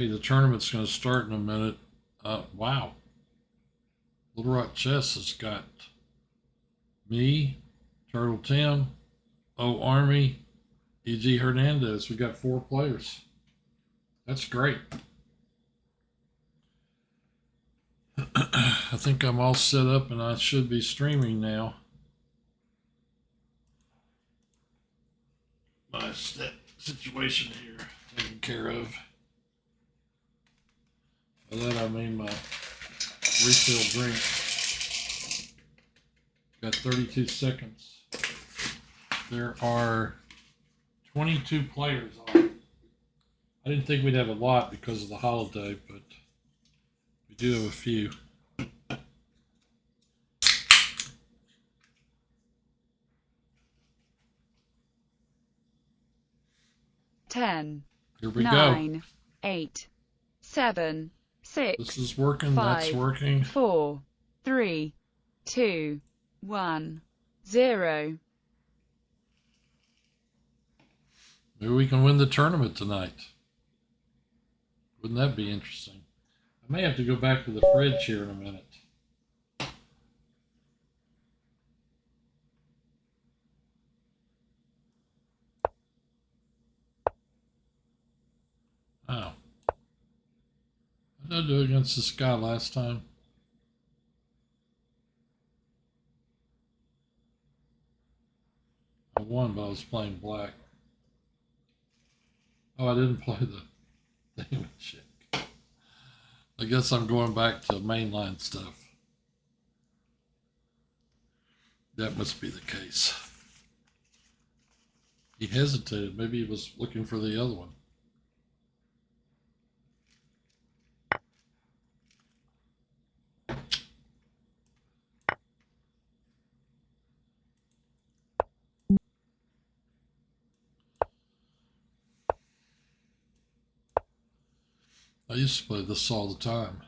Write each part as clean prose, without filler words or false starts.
Okay, the tournament's going to start in a minute. Wow. Little Rock Chess has got me, Turtle Tim, O Army, E.G. Hernandez. We got 4 players. That's great. I think I'm all set up and I should be streaming now. My situation here taken care of. By that I mean my refill drink. Got 32 seconds. There are 22 players on. I didn't think we'd have a lot because of the holiday, but we do have a few. Ten. Here we 9, go. 8, 7, 6. This is working. 5, That's working. 4, 3, 2, 1, 0. Maybe we can win the tournament tonight. Wouldn't that be interesting? I may have to go back to the fridge here in a minute. Oh. What did I do against this guy last time? I won, but I was playing black. Oh, I didn't play the demon chick. I guess I'm going back to mainline stuff. That must be the case. He hesitated. Maybe he was looking for the other one. I used to play this all the time.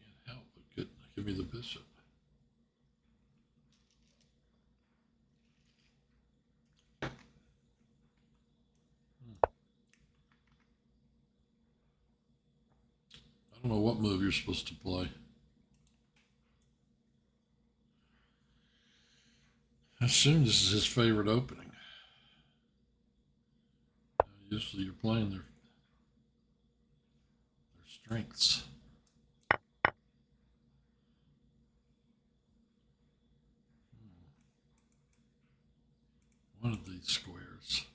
Can't help but give me the bishop. I don't know what move you're supposed to play. I assume this is his favorite opening. Usually you're playing their strengths. One of these squares.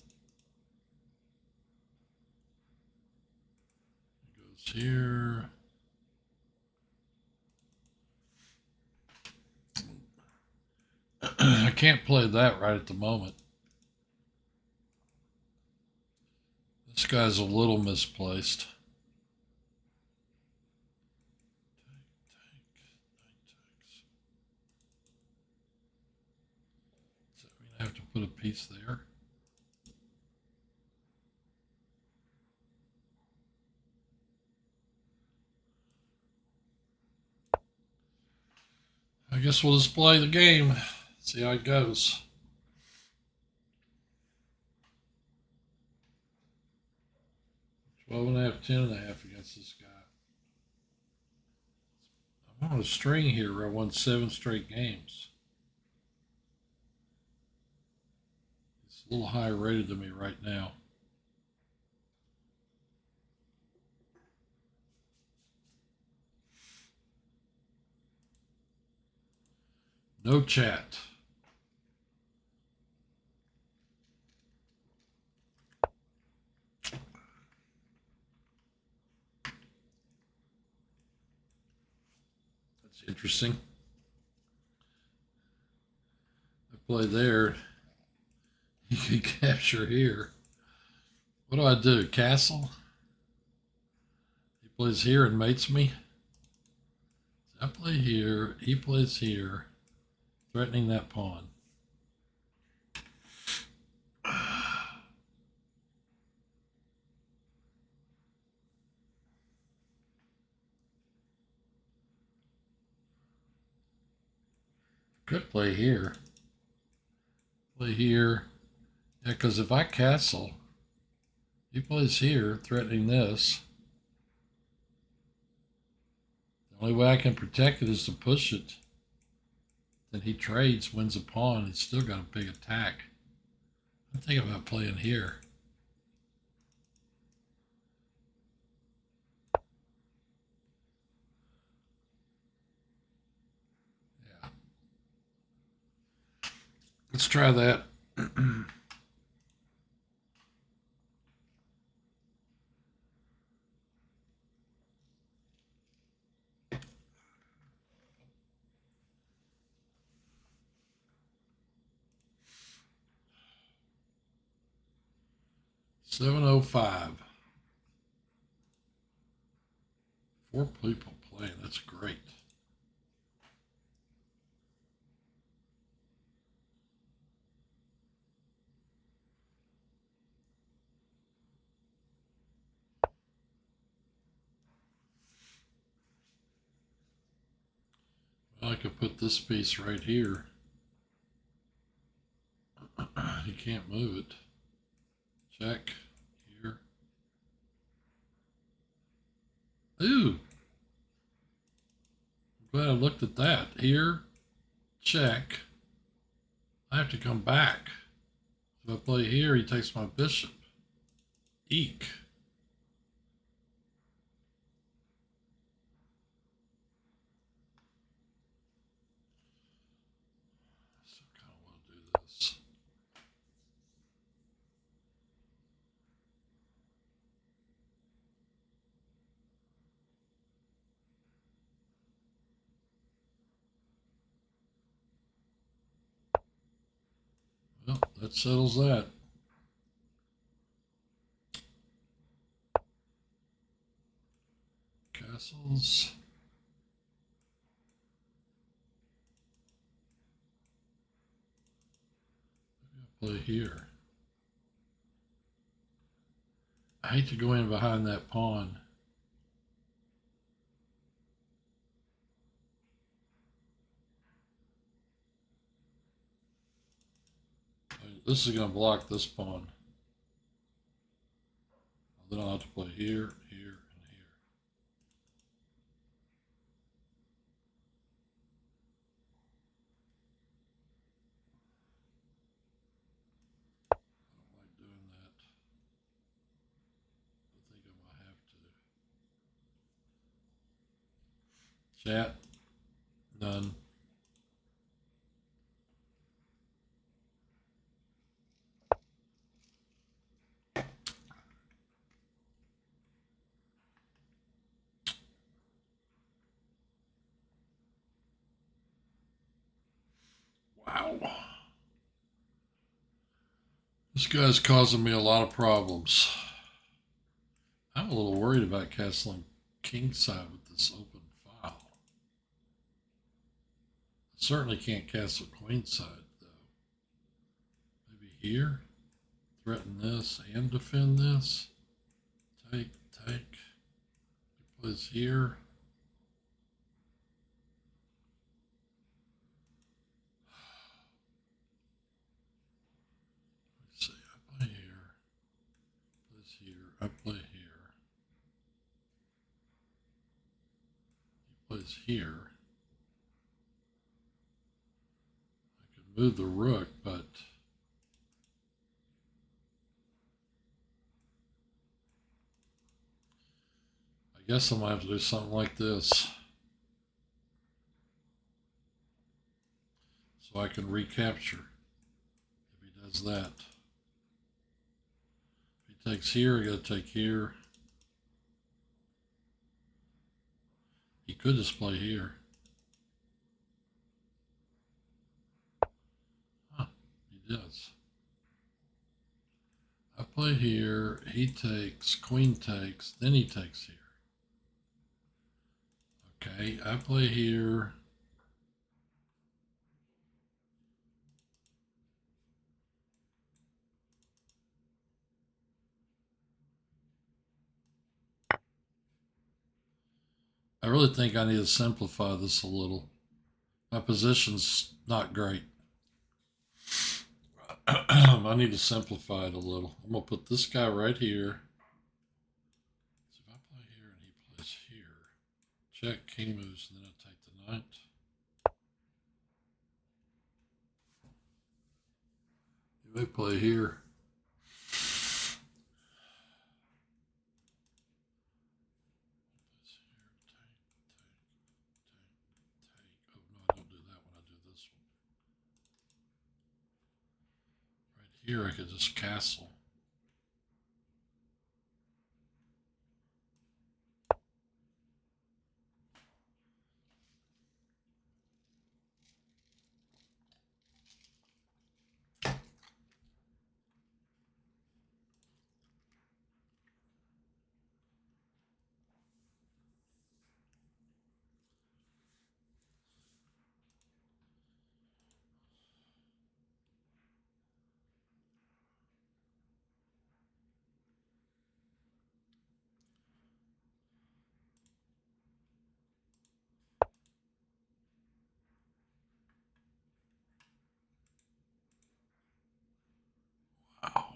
It goes here. I can't play that right at the moment. This guy's a little misplaced. Does that mean I have to put a piece there? I guess we'll just play the game. See how it goes. 12.5, 10.5 against this guy. I'm on a string here where I won 7 straight games. It's a little higher rated than me right now. No chat. That's interesting. I play there. You can capture here. What do I do? Castle? He plays here and mates me. I play here. He plays here. Threatening that pawn. Could play here. Play here. Yeah, because if I castle, he plays here, threatening this. The only way I can protect it is to push it. Then he trades, wins a pawn. He's still got a big attack. I'm thinking about playing here. Yeah. Let's try that. 7:05. 4 people playing. That's great. Well, I could put this piece right here. He can't move it. Check here. Ooh. I'm glad I looked at that. Here, check. I have to come back. If I play here, he takes my bishop. Eek. So kind of want to do this. Well, that settles that. Castles. Maybe I'll play here. I hate to go in behind that pawn. This is going to block this pawn. Then I'll have to play here, here, and here. I don't like doing that. I think I might have to. Chat. None. Wow. This guy's causing me a lot of problems. I'm a little worried about castling kingside with this open file. I certainly can't castle queenside, though. Maybe here? Threaten this and defend this? Take, take. He plays here. Let's see, I play here. Plays here. I play here. He plays here. I could move the rook, but I guess I might have to do something like this so I can recapture if he does that. If he takes here, I gotta take here. He could just play here. here, he takes, queen takes, then he takes here. Okay, I play here. I really think I need to simplify this a little. My position's not great. I need to simplify it a little. I'm going to put this guy right here. So if I play here and he plays here, check, king moves, and then I take the knight. He may play here. Oh, no, I don't do that one. I do this one. Right here, I could just castle. Wow.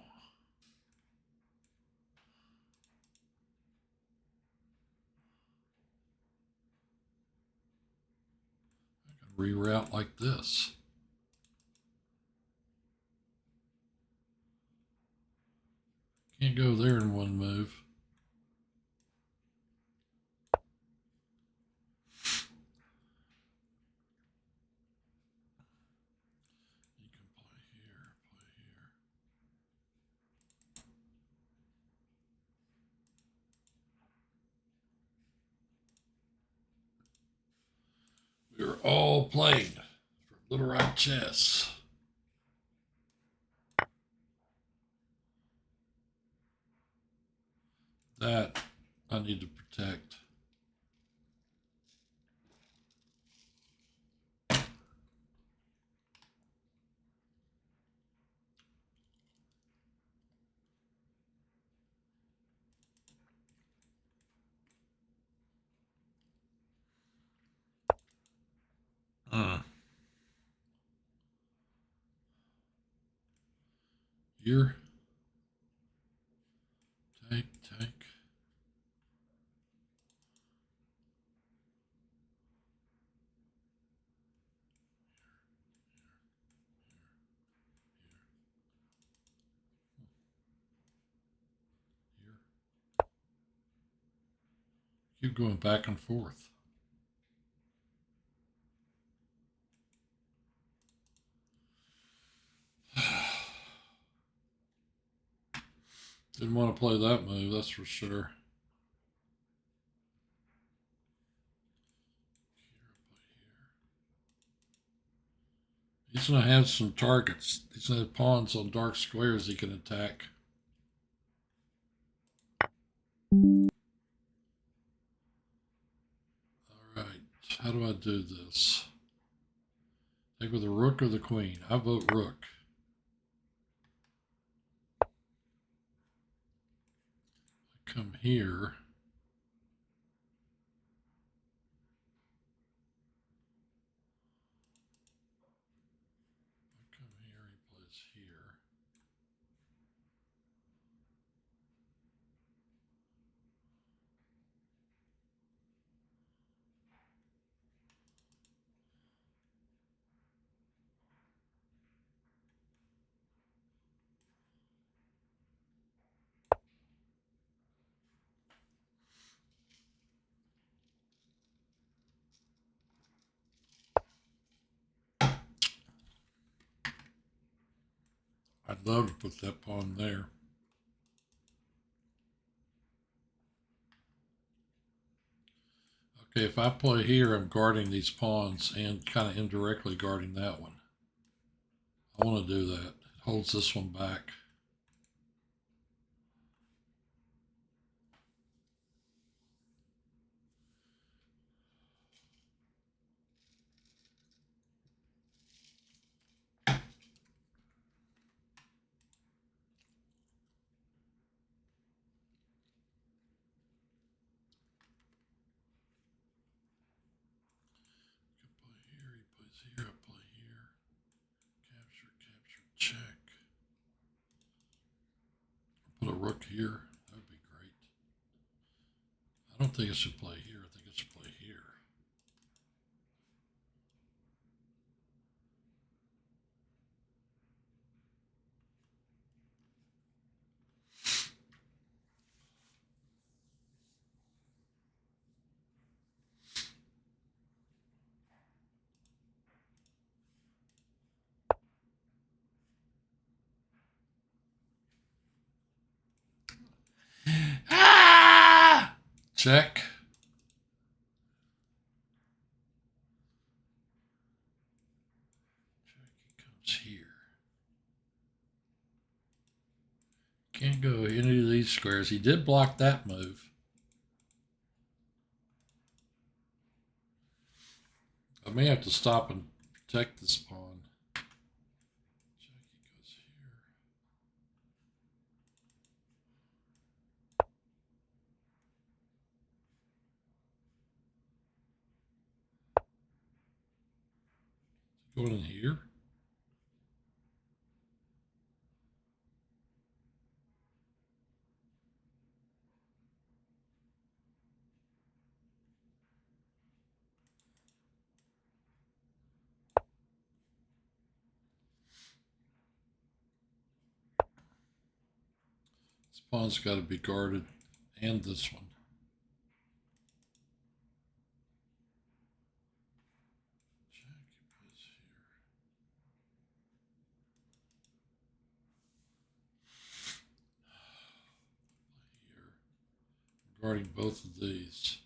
I can reroute like this. Can't go there in one move. You can play here, play here. We're all playing for Little Rock Chess. That I need to protect. Here. Take, take. Here. Keep going back and forth. Didn't want to play that move, that's for sure. He's going to have some targets. He's going to have pawns on dark squares he can attack. All right, how do I do this? Take with the rook or the queen? I vote rook. I come here. I come here, he plays here. I'd love to put that pawn there. Okay, if I play here, I'm guarding these pawns and kind of indirectly guarding that one. I want to do that. It holds this one back. rook here. That would be great. I don't think it should play here. I think it should play here. Ah! Check. Check. He comes here. Can't go any of these squares. He did block that move. I may have to stop and protect this pawn. Check. He goes here. Going in here. This pawn's got to be guarded, and this one. Check. He plays here. Here. I'm guarding both of these.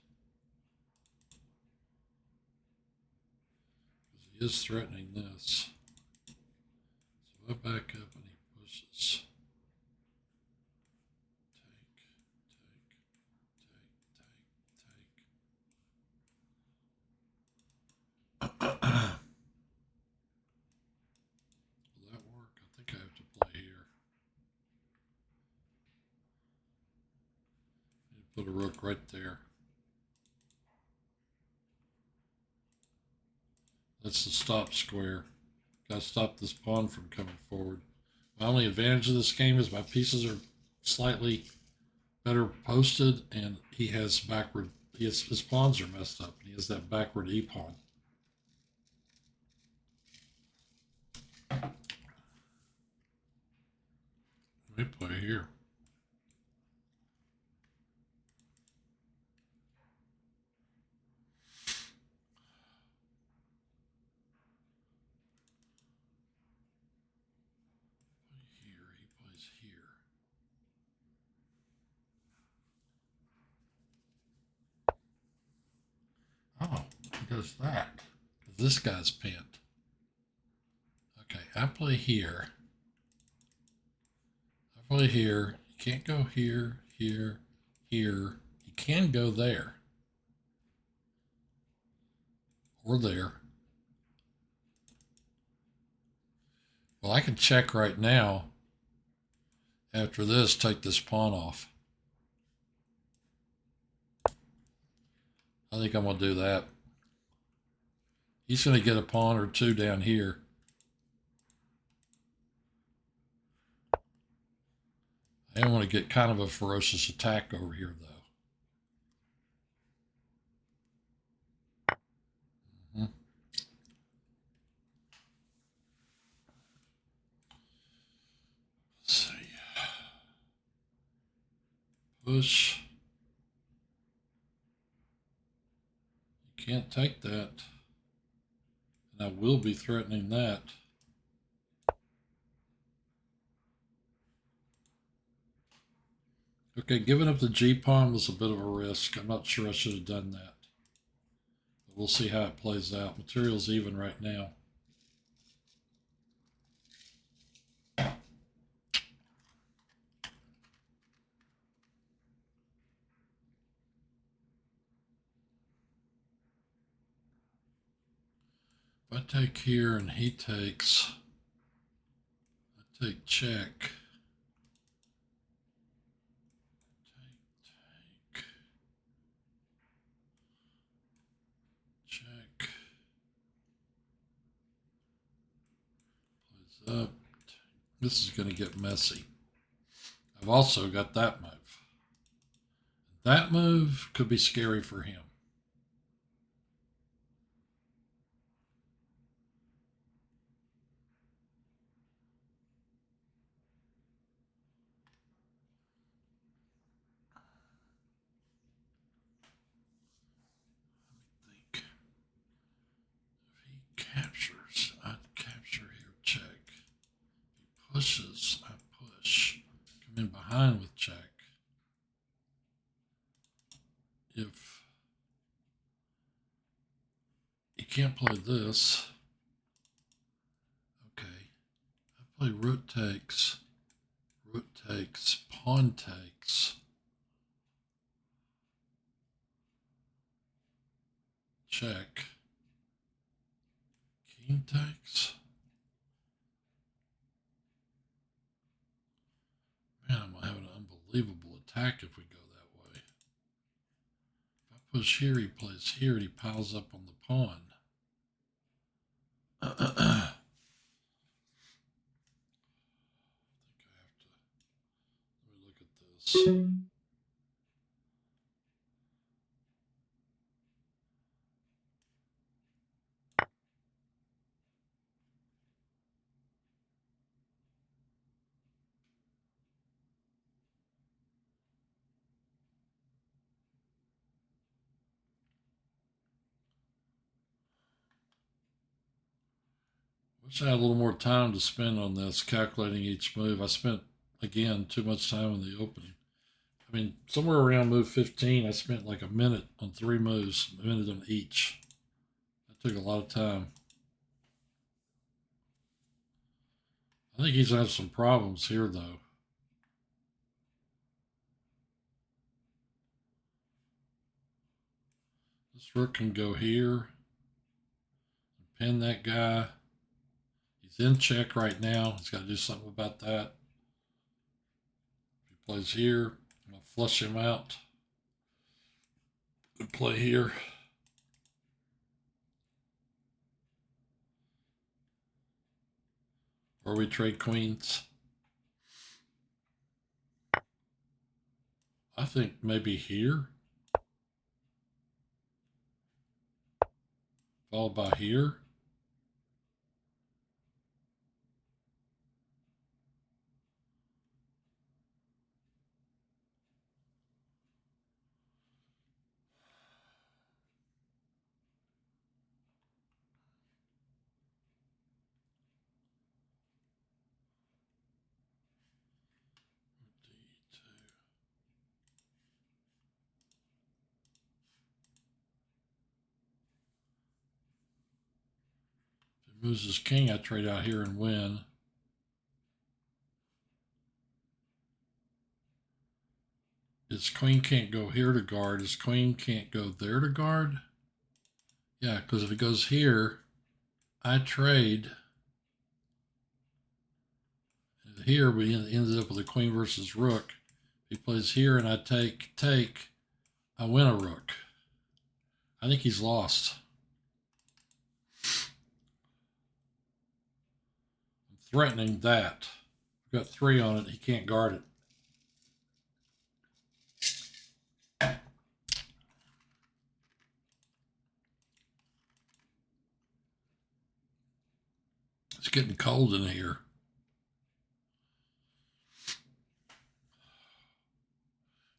He is threatening this. So I back up and he pushes. Take. Will that work? I think I have to play here. Put a rook right there. That's the stop square. Got to stop this pawn from coming forward. My only advantage of this game is my pieces are slightly better posted, and he has backward. His pawns are messed up, and he has that backward e pawn. Let me play here. Here. Oh, he does that. Because this guy's pinned. Okay, I play here. I play here. You can't go here, here, here. You can go there. Or there. Well, I can check right now. After this, take this pawn off. I think I'm going to do that. He's going to get a pawn or two down here. I want to get kind of a ferocious attack over here, though. Let's see. Push. You can't take that. And I will be threatening that. Okay, giving up the G-pawn was a bit of a risk. I'm not sure I should have done that. But we'll see how it plays out. Material's even right now. If I take here and he takes, I take check. Take. Check. Plays up. This is going to get messy. I've also got that move. That move could be scary for him. Think. If he captures, I capture here, check. If he pushes, I push. Come in behind with check. If he can't play this, okay. I play rook takes, pawn takes. Check. King takes. Man, I'm gonna have an unbelievable attack if we go that way. If I push here, he plays here, and he piles up on the pawn. I think I have to. Let me look at this. Wish I had a little more time to spend on this, calculating each move. I spent, again, too much time in the opening. I mean, somewhere around move 15, I spent like a minute on 3 moves, a minute on each. That took a lot of time. I think he's had some problems here, though. This rook can go here, pin that guy. He's in check right now. He's got to do something about that. If he plays here, I'm going to flush him out and play here. Or we trade queens. I think maybe here. Followed by here. If he moves his king, I trade out here and win. His queen can't go here to guard. His queen can't go there to guard. Yeah, because if it goes here, I trade. Here we ended up with a queen versus rook. If he plays here and I take, I win a rook. I think he's lost. I'm threatening that. I've got 3 on it. He can't guard it. It's getting cold in here.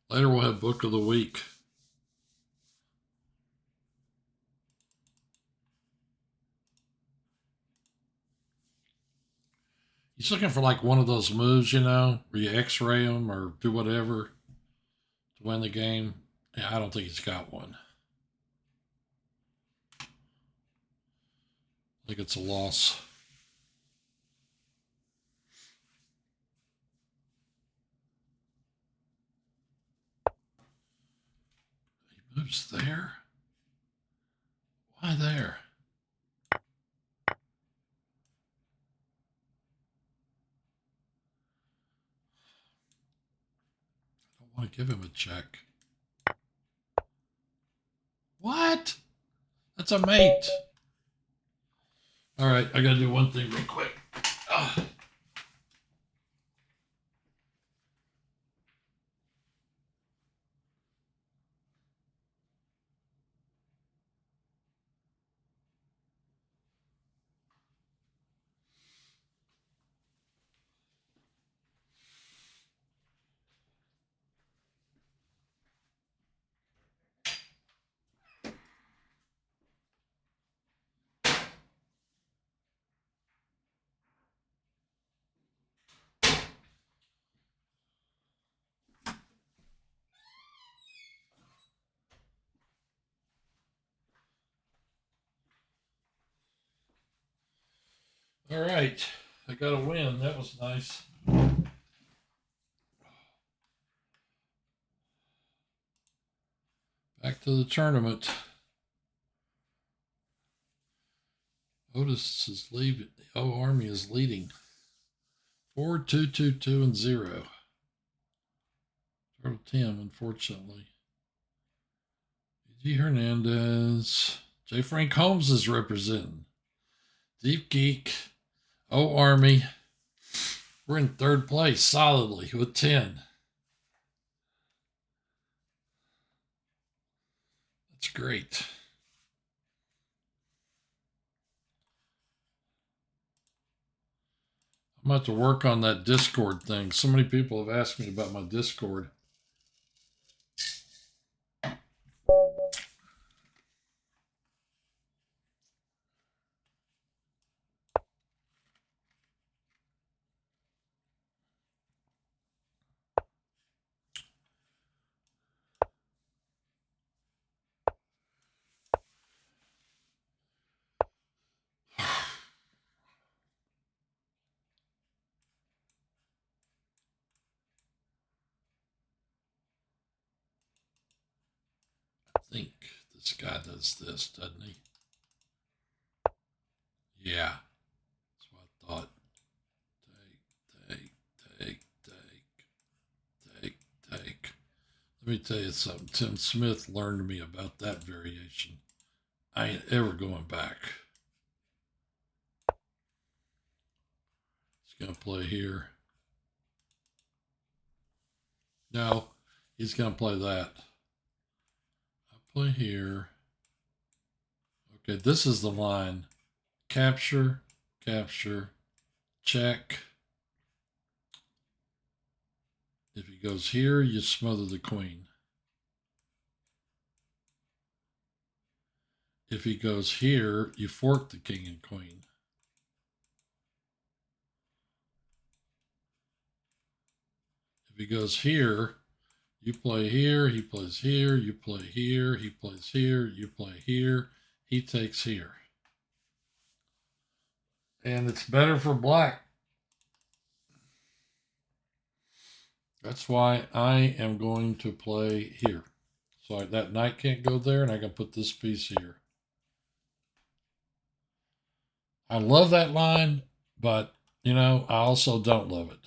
Later we'll have book of the week. He's looking for like one of those moves, you know, where you x-ray him or do whatever to win the game. Yeah, I don't think he's got one. I think it's a loss. He moves there. Why there? I don't want to give him a check. What? That's a mate. All right, I got to do one thing real quick. All right. I got a win. That was nice. Back to the tournament. Otis is leaving. O Army is leading. 4-2-2-2 and 0. Turtle Tim, unfortunately. G. Hernandez. J. Frank Holmes is representing. Deep Geek. O Army. We're in third place solidly with 10. That's great. I'm about to work on that Discord thing. So many people have asked me about my Discord. I think this guy does this, doesn't he? Yeah, that's what I thought. Take. Let me tell you something. Tim Smith learned me about that variation. I ain't ever going back. He's going to play here. No, he's going to play that. I play here. Okay, this is the line. Capture, check. If he goes here, you smother the queen. If he goes here, you fork the king and queen. If he goes here, you play here, he plays here, you play here, he plays here, you play here, he takes here. And it's better for black. That's why I am going to play here. So that knight can't go there, and I can put this piece here. I love that line, but, you know, I also don't love it.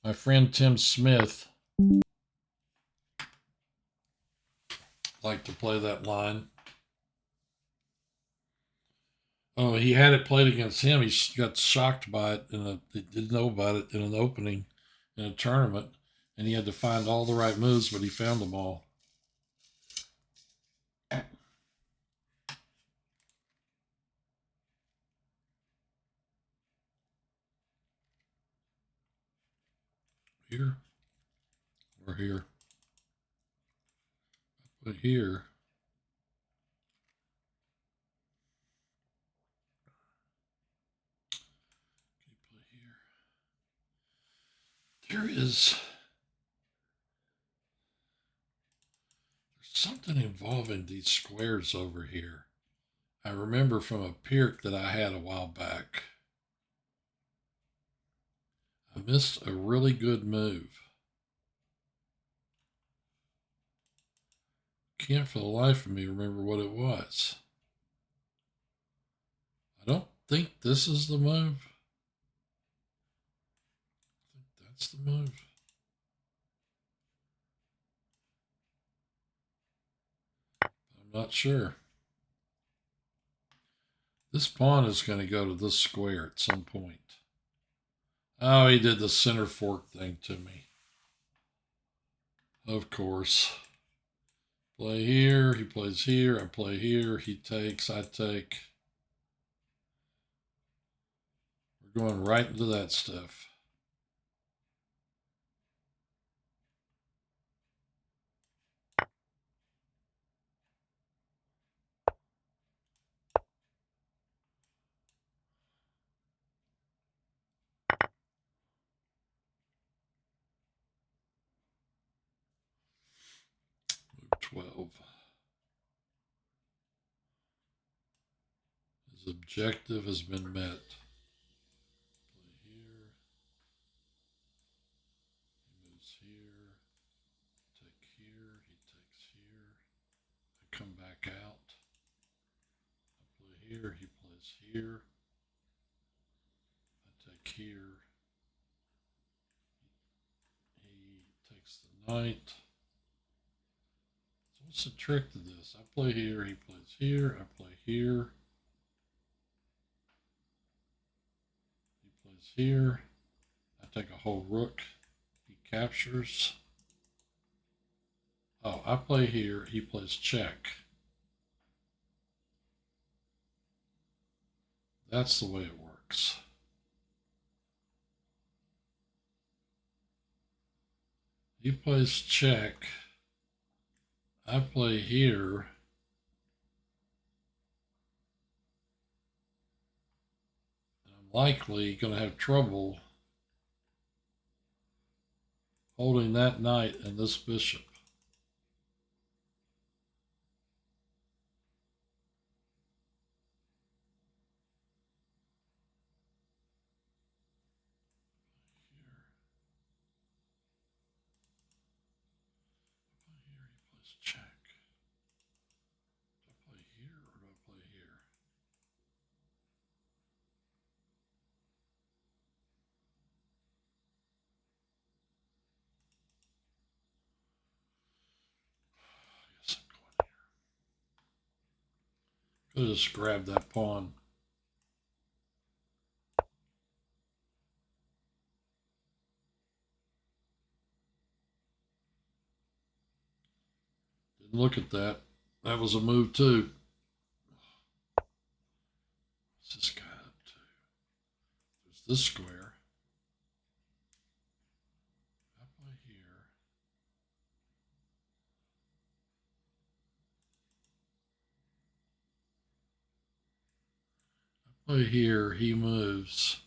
My friend Tim Smith liked to play that line. Oh, he had it played against him. He got shocked by it, and he didn't know about it in an opening in a tournament, and he had to find all the right moves, but he found them all. Here or here. But here. Can you play here? There's something involving these squares over here. I remember from a Pirk that I had a while back. I missed a really good move. Can't for the life of me remember what it was. I don't think this is the move. I think that's the move. I'm not sure. This pawn is going to go to this square at some point. Oh, he did the center fork thing to me. Of course. Play here, he plays here, I play here, he takes, I take. We're going right into that stuff. Move 12. Objective has been met. Play here. He moves here. Take here. He takes here. I come back out. I play here. He plays here. I take here. He takes the knight. So what's the trick to this? I play here. He plays here. I play here. Here, I take a whole rook, he captures. Oh, I play here, he plays check. That's the way it works. He plays check, I play here. Likely going to have trouble holding that knight and this bishop. Here he plays check. Do I play here or do I play here? Could have just grabbed that pawn. Didn't look at that. That was a move too. What's this guy up to? There's this square. I play here. I play here. He moves.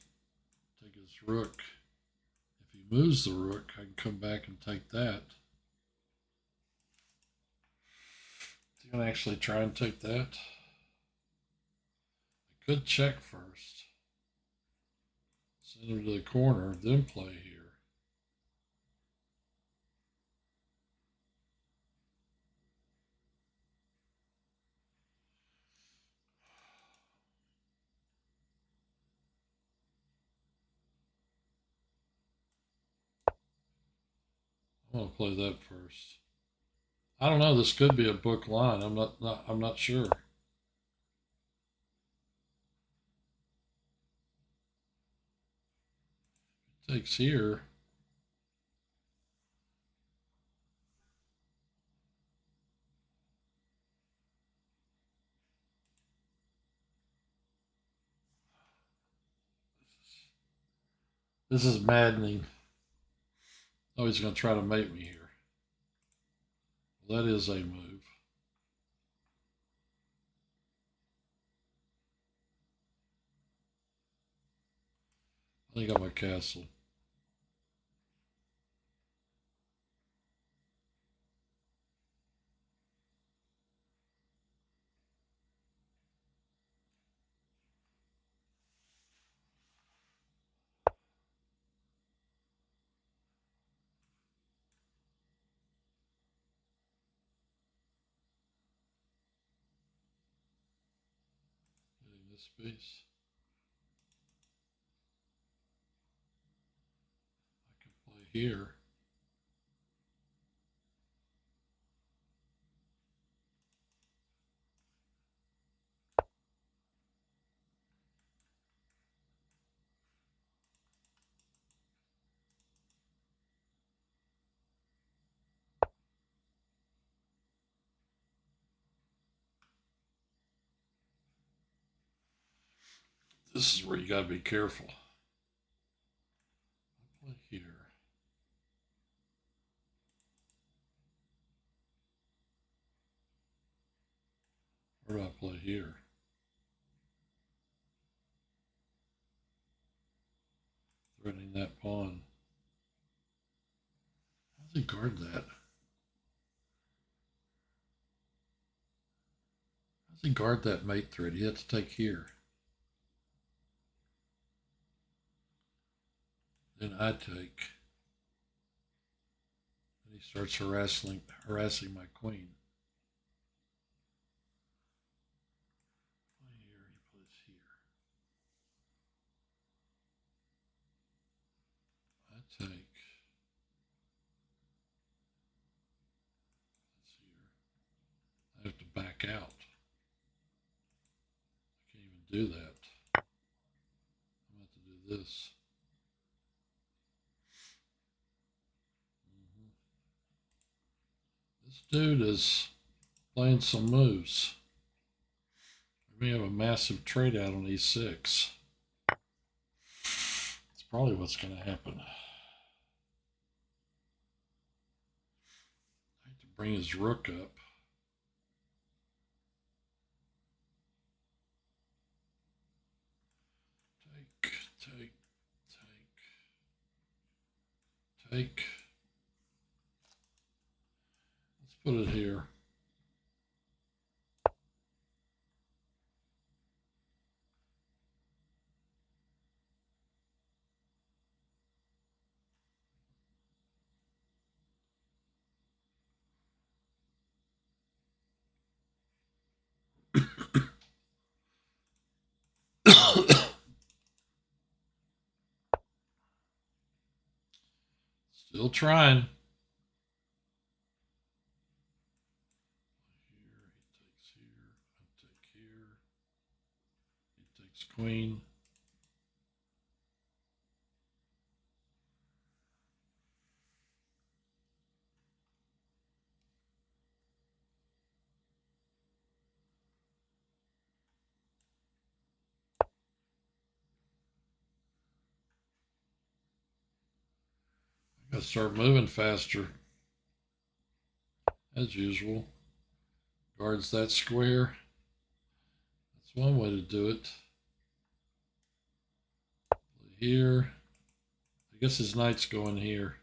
Take his rook. If he moves the rook, I can come back and take that. Is he going to actually try and take that? I could check first. Send him to the corner, then play here. I'm going to play that first. I don't know. This could be a book line. I'm not sure. Takes here. This is maddening. Oh, he's going to try to mate me here. Well, that is a move. I think I'm a castle. Getting this piece. I can play here. This is where you got to be careful. I play here. Or do I play here? Threatening that pawn. How does he guard that? How does he guard that mate threat? He had to take here. Then I take. And he starts harassing my queen. Play here, he plays here. I take. Let's see here. I have to back out. I can't even do that. I'm going to have to do this. This dude is playing some moves. We may have a massive trade out on e6. That's probably what's going to happen. I have to bring his rook up. Take. Let's put it here. Still trying. Here, he takes here. I take here. He takes queen. I gotta start moving faster. As usual. Guards that square. That's one way to do it. Here. I guess his knight's going here.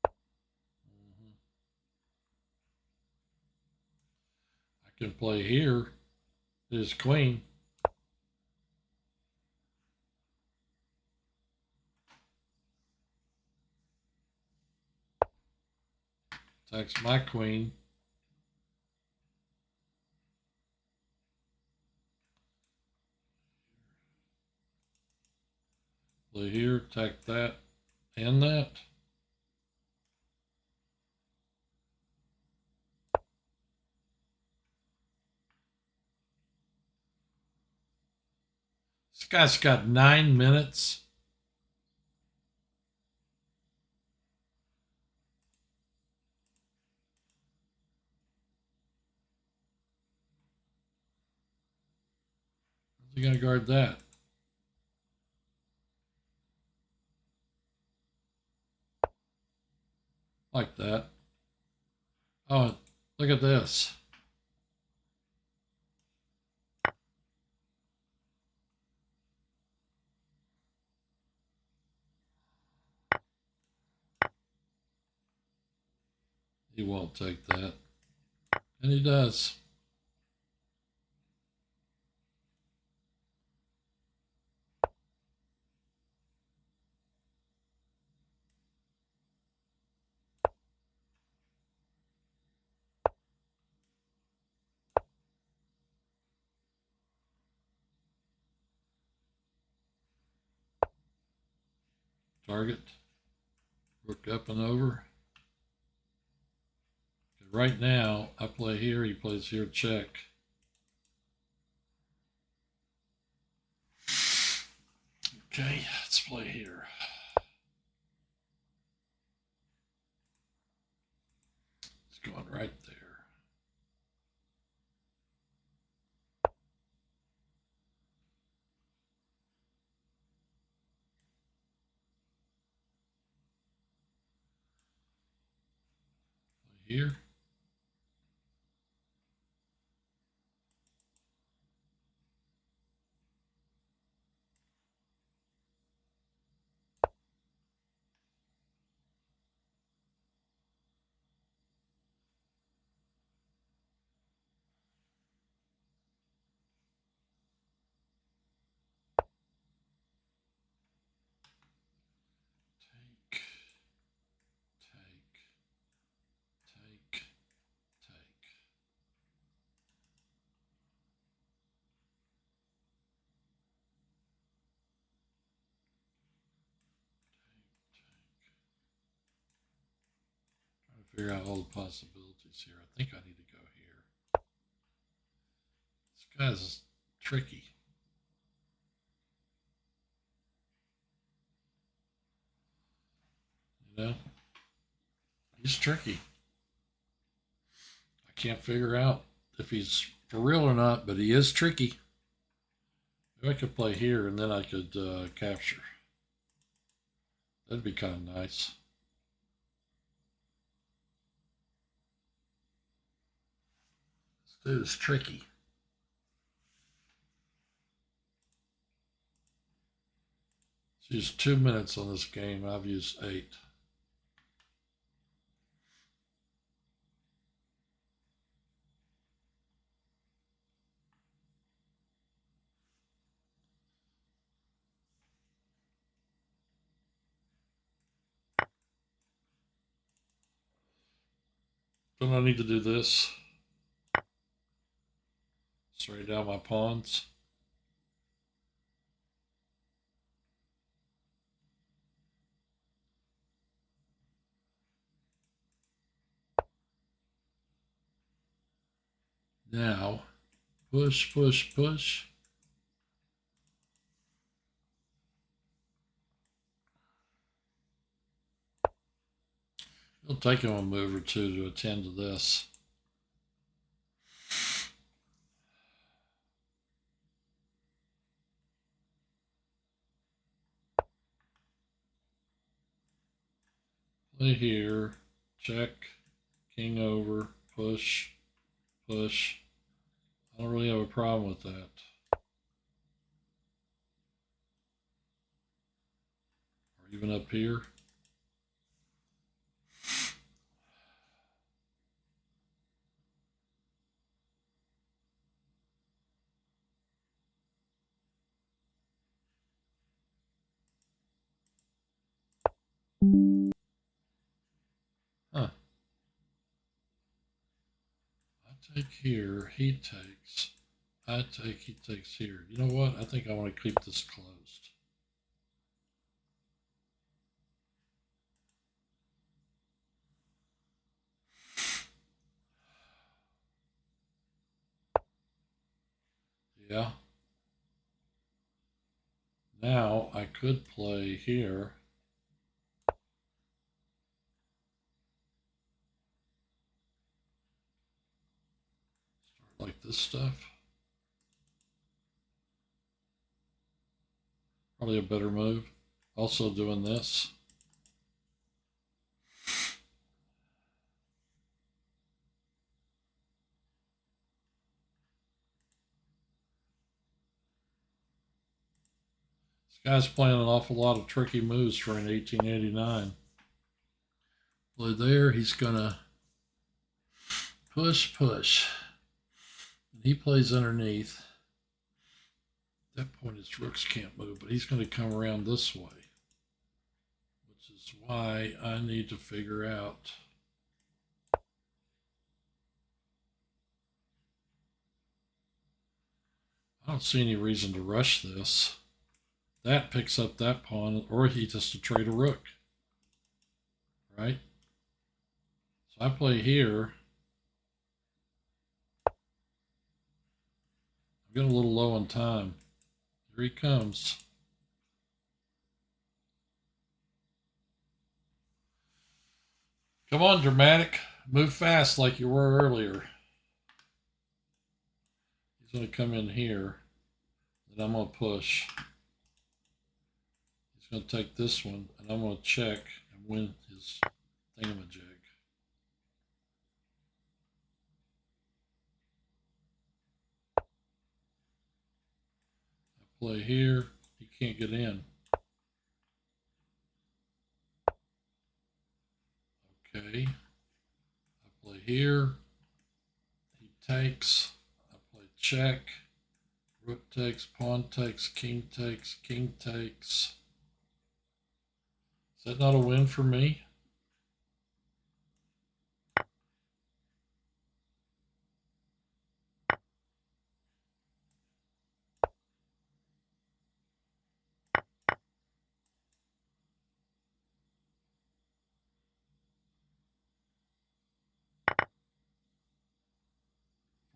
I can play here. His queen. Attacks my queen. Play here, attack that and that. This guy's got 9 minutes. How's he gonna guard that? Like that. Oh, look at this. He won't take that. And he does. Target. Rook up and over. Okay, right now, I play here, he plays here, check. Okay, let's play here. It's going right there. Play here. figure out all the possibilities here. I think I need to go here. This guy's tricky. You know? He's tricky. I can't figure out if he's for real or not, but he is tricky. Maybe I could play here and then I could capture. That'd be kind of nice. This dude is tricky. Let's use 2 minutes on this game. I've used 8. Don't I need to do this? Straight down my pawns. Now, push, push, push. It'll take him a move or two to attend to this. Play here, check, king over, push, push. I don't really have a problem with that. Or even up here. Huh. I take here, he takes. I take, he takes here. You know what? I think I want to keep this closed. Yeah. Now I could play here. Start like this stuff. Probably a better move. Also doing this. This guy's playing an awful lot of tricky moves for an 1889. Play there, he's gonna push, push. And he plays underneath. At that point, his rooks can't move, but he's gonna come around this way. Which is why I need to figure out I don't see any reason to rush this. That picks up that pawn, or he just to trade a rook. Right? So I play here. I'm getting a little low on time. Here he comes. Come on, dramatic. Move fast like you were earlier. He's going to come in here. Then I'm going to push. He's going to take this one, and I'm going to check and win his thingamajig. I play here. He can't get in. Okay. I play here. He takes. I play check. Rook takes, pawn takes, king takes, king takes. Is that not a win for me?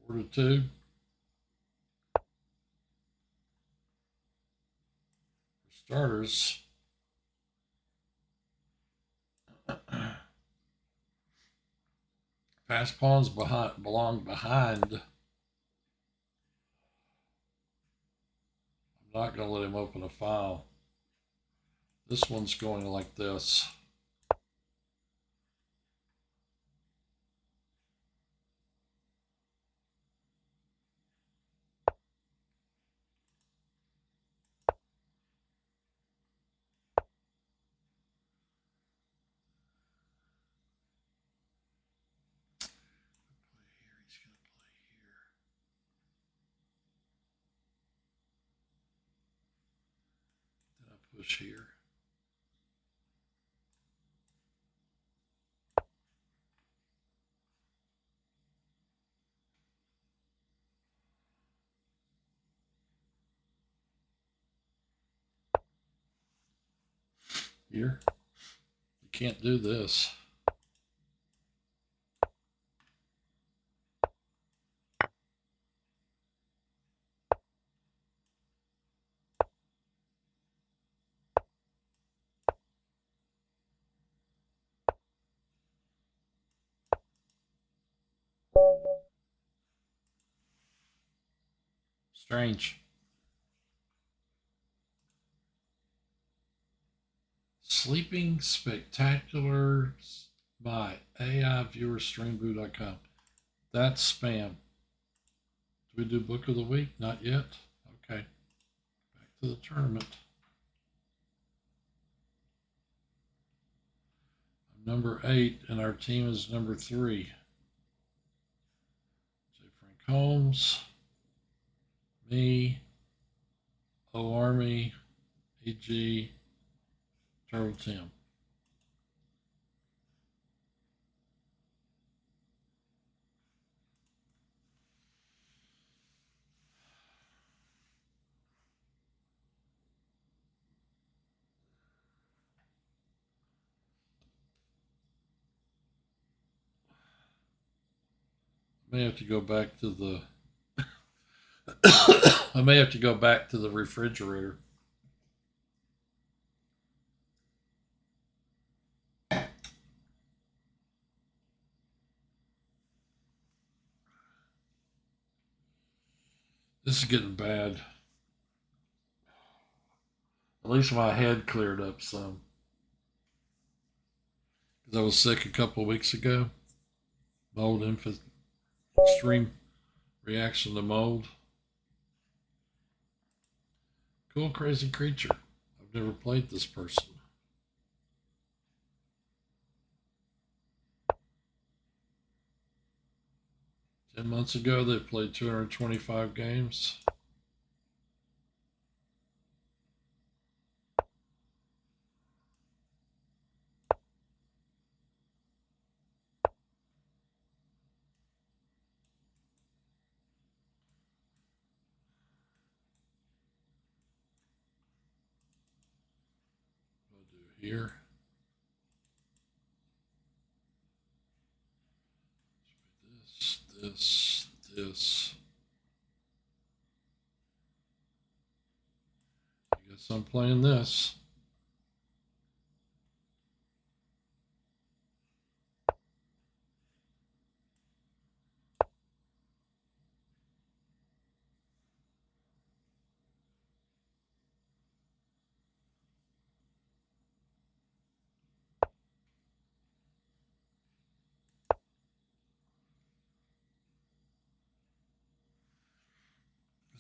4-2. For starters, pass pawns belong behind. I'm not going to let him open a file. This one's going like this. He's going to play here. Then I push here. Here. You can't do this. Strange. Sleeping Spectaculars by AIViewerStreamView.com. That's spam. Do we do book of the week? Not yet. Okay. Back to the tournament. I'm number 8, and our team is number 3. J. Frank Holmes, me, O Army, EG, Turtle Tim. I may have to go back to the I may have to go back to the refrigerator. This is getting bad. At least my head cleared up some. Because I was sick a couple of weeks ago. Mold extreme reaction to mold. Cool Crazy Creature. I've never played this person. Months ago, they played 225 games. What do I do here? This. I guess I'm playing this.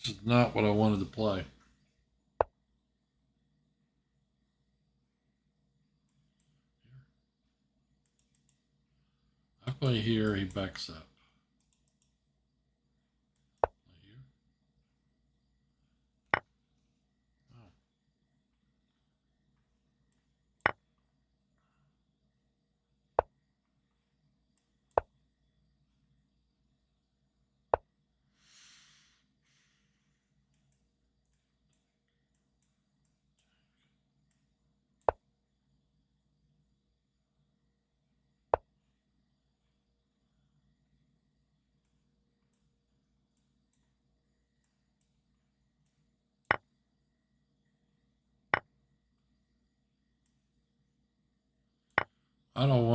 This is not what I wanted to play. I play here, he backs up. Here. Oh. I don't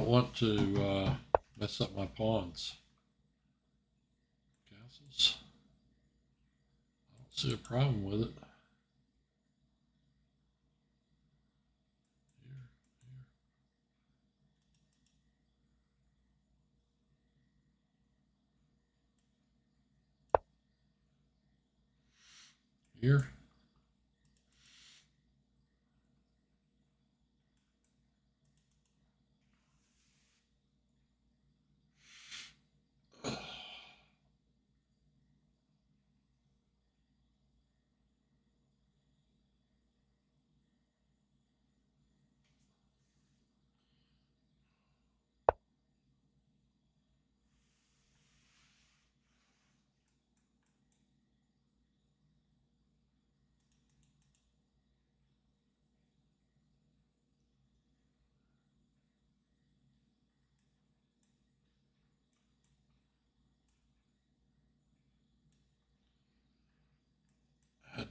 want to mess up my pawns. Castles. I don't see a problem with it. Here.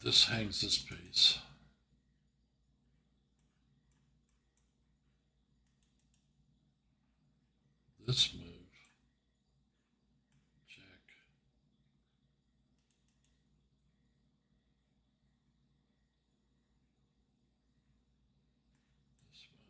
This hangs this piece. This move. Check. This move.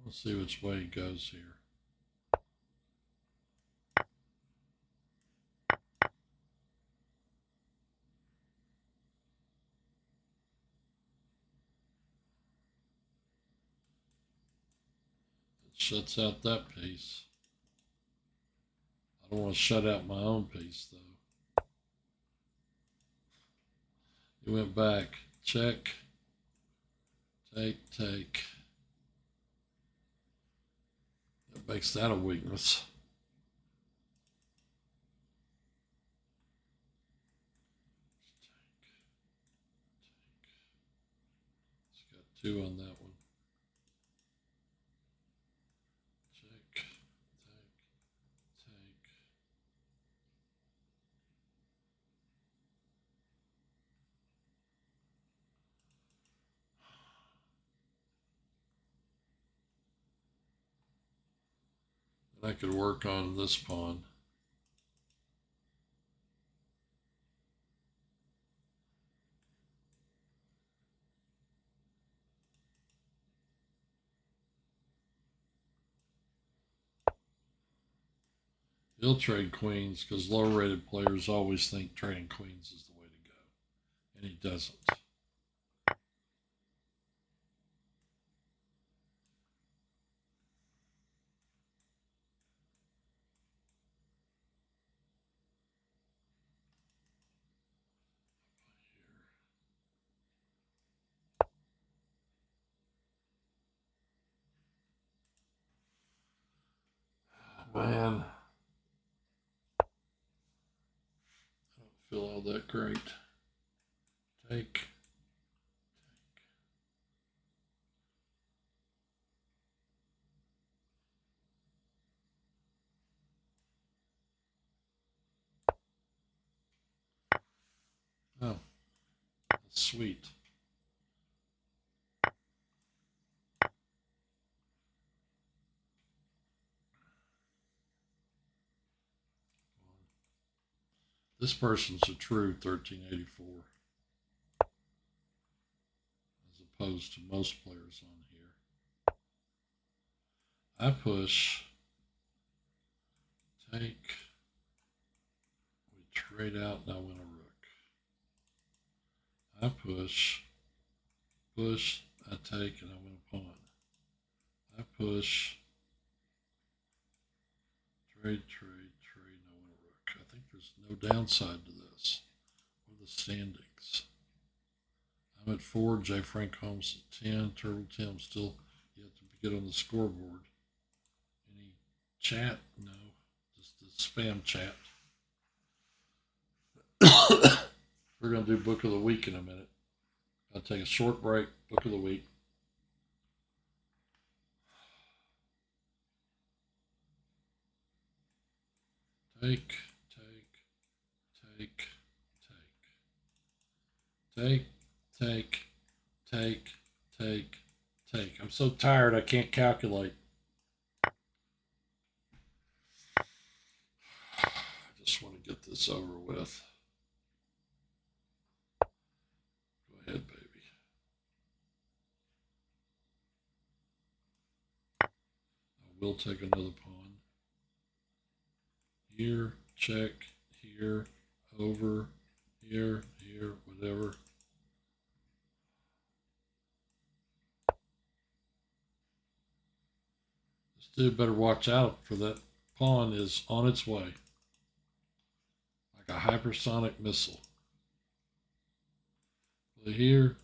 Let's see which way it goes here. It shuts out that piece. I don't want to shut out my own piece though. He went back. Check. Take. That makes that a weakness. It's got 2 on that one. Check. Take. And I could work on this pawn. He'll trade queens because low rated players always think trading queens is the way to go. And he doesn't. Man, I don't feel all that great. Take. Oh, that's sweet. This person's a true 1384 as opposed to most players on here. I push, take, we trade out, now win a rook. I push, I take, and I win a pawn. I push, Trade, no one rook. I think there's no downside to this. What are the standings? I'm at 4, J. Frank Holmes at 10, Turtle Tim still yet to get on the scoreboard. Any chat? No, just the spam chat. We're going to do Book of the Week in a minute. I'll take a short break, Book of the Week. Take. I'm so tired I can't calculate. I just want to get this over with. Go ahead, baby. I will take another pawn. Here, check, here, over, here, whatever. This dude better watch out, for that pawn is on its way. Like a hypersonic missile. Here.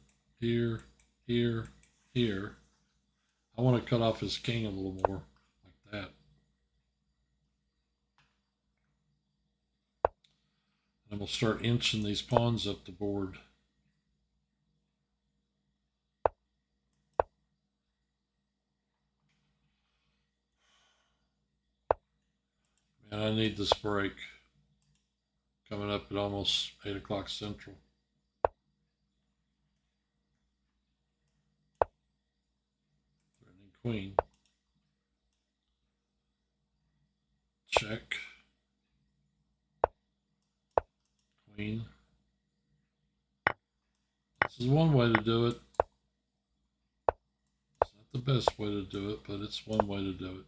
I want to cut off his king a little more, like that. And we'll start inching these pawns up the board. Man, I need this break. Coming up at almost 8 o'clock Central. Threatening queen. Check. Queen. This is one way to do it. It's not the best way to do it, but it's one way to do it.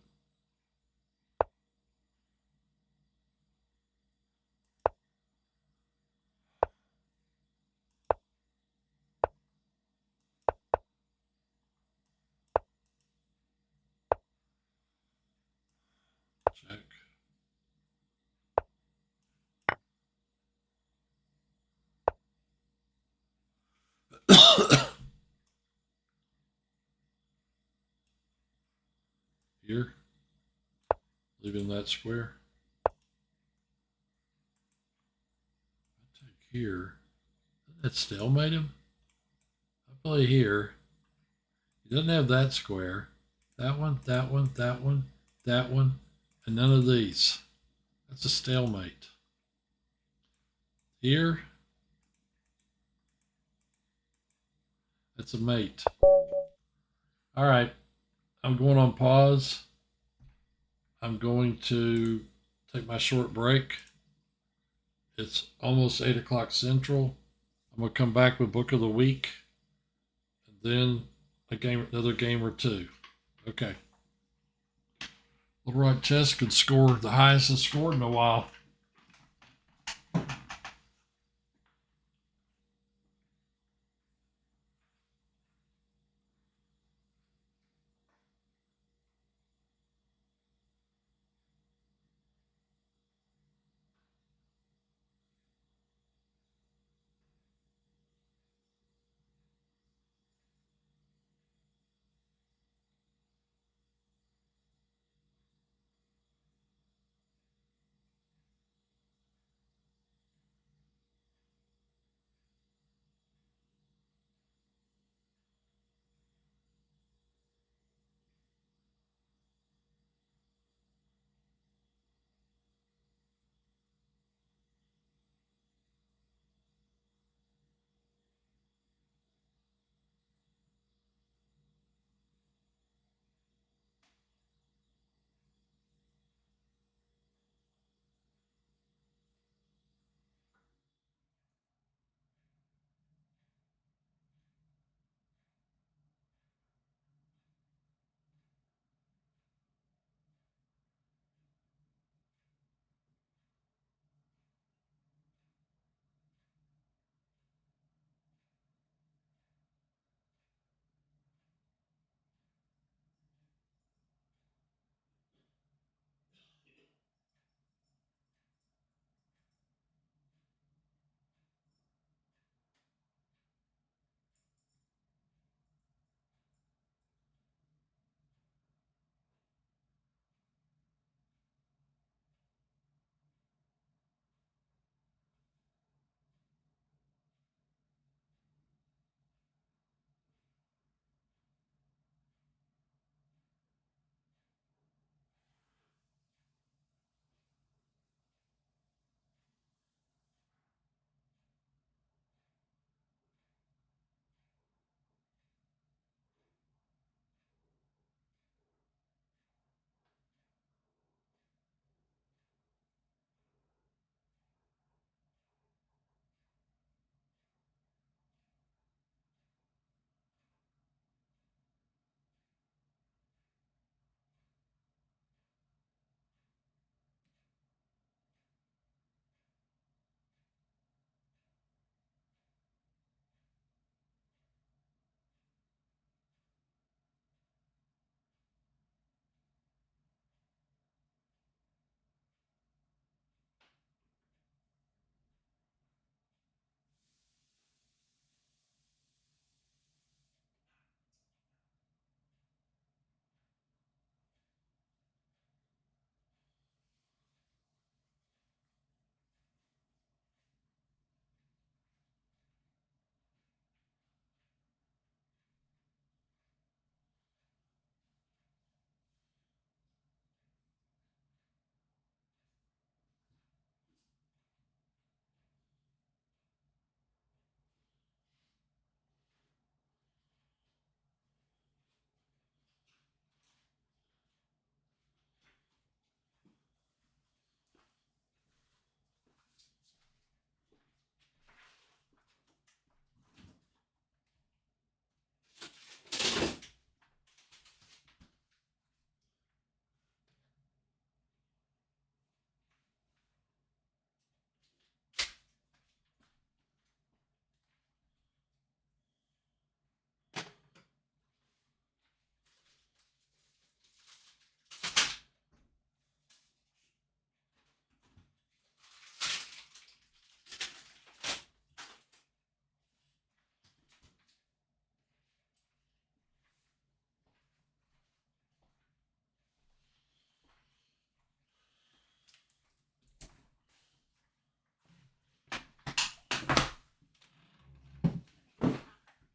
Check. Here. Leaving that square. I take here. That stalemate him? I play here. He doesn't have that square. That one, that one, that one, that one, and none of these. That's a stalemate. Here. That's a mate. All right. I'm going on pause. I'm going to take my short break. It's almost 8 o'clock Central. I'm going to come back with Book of the Week. And then another game or two. Okay. Little Rock Chess could score the highest it's scored in a while.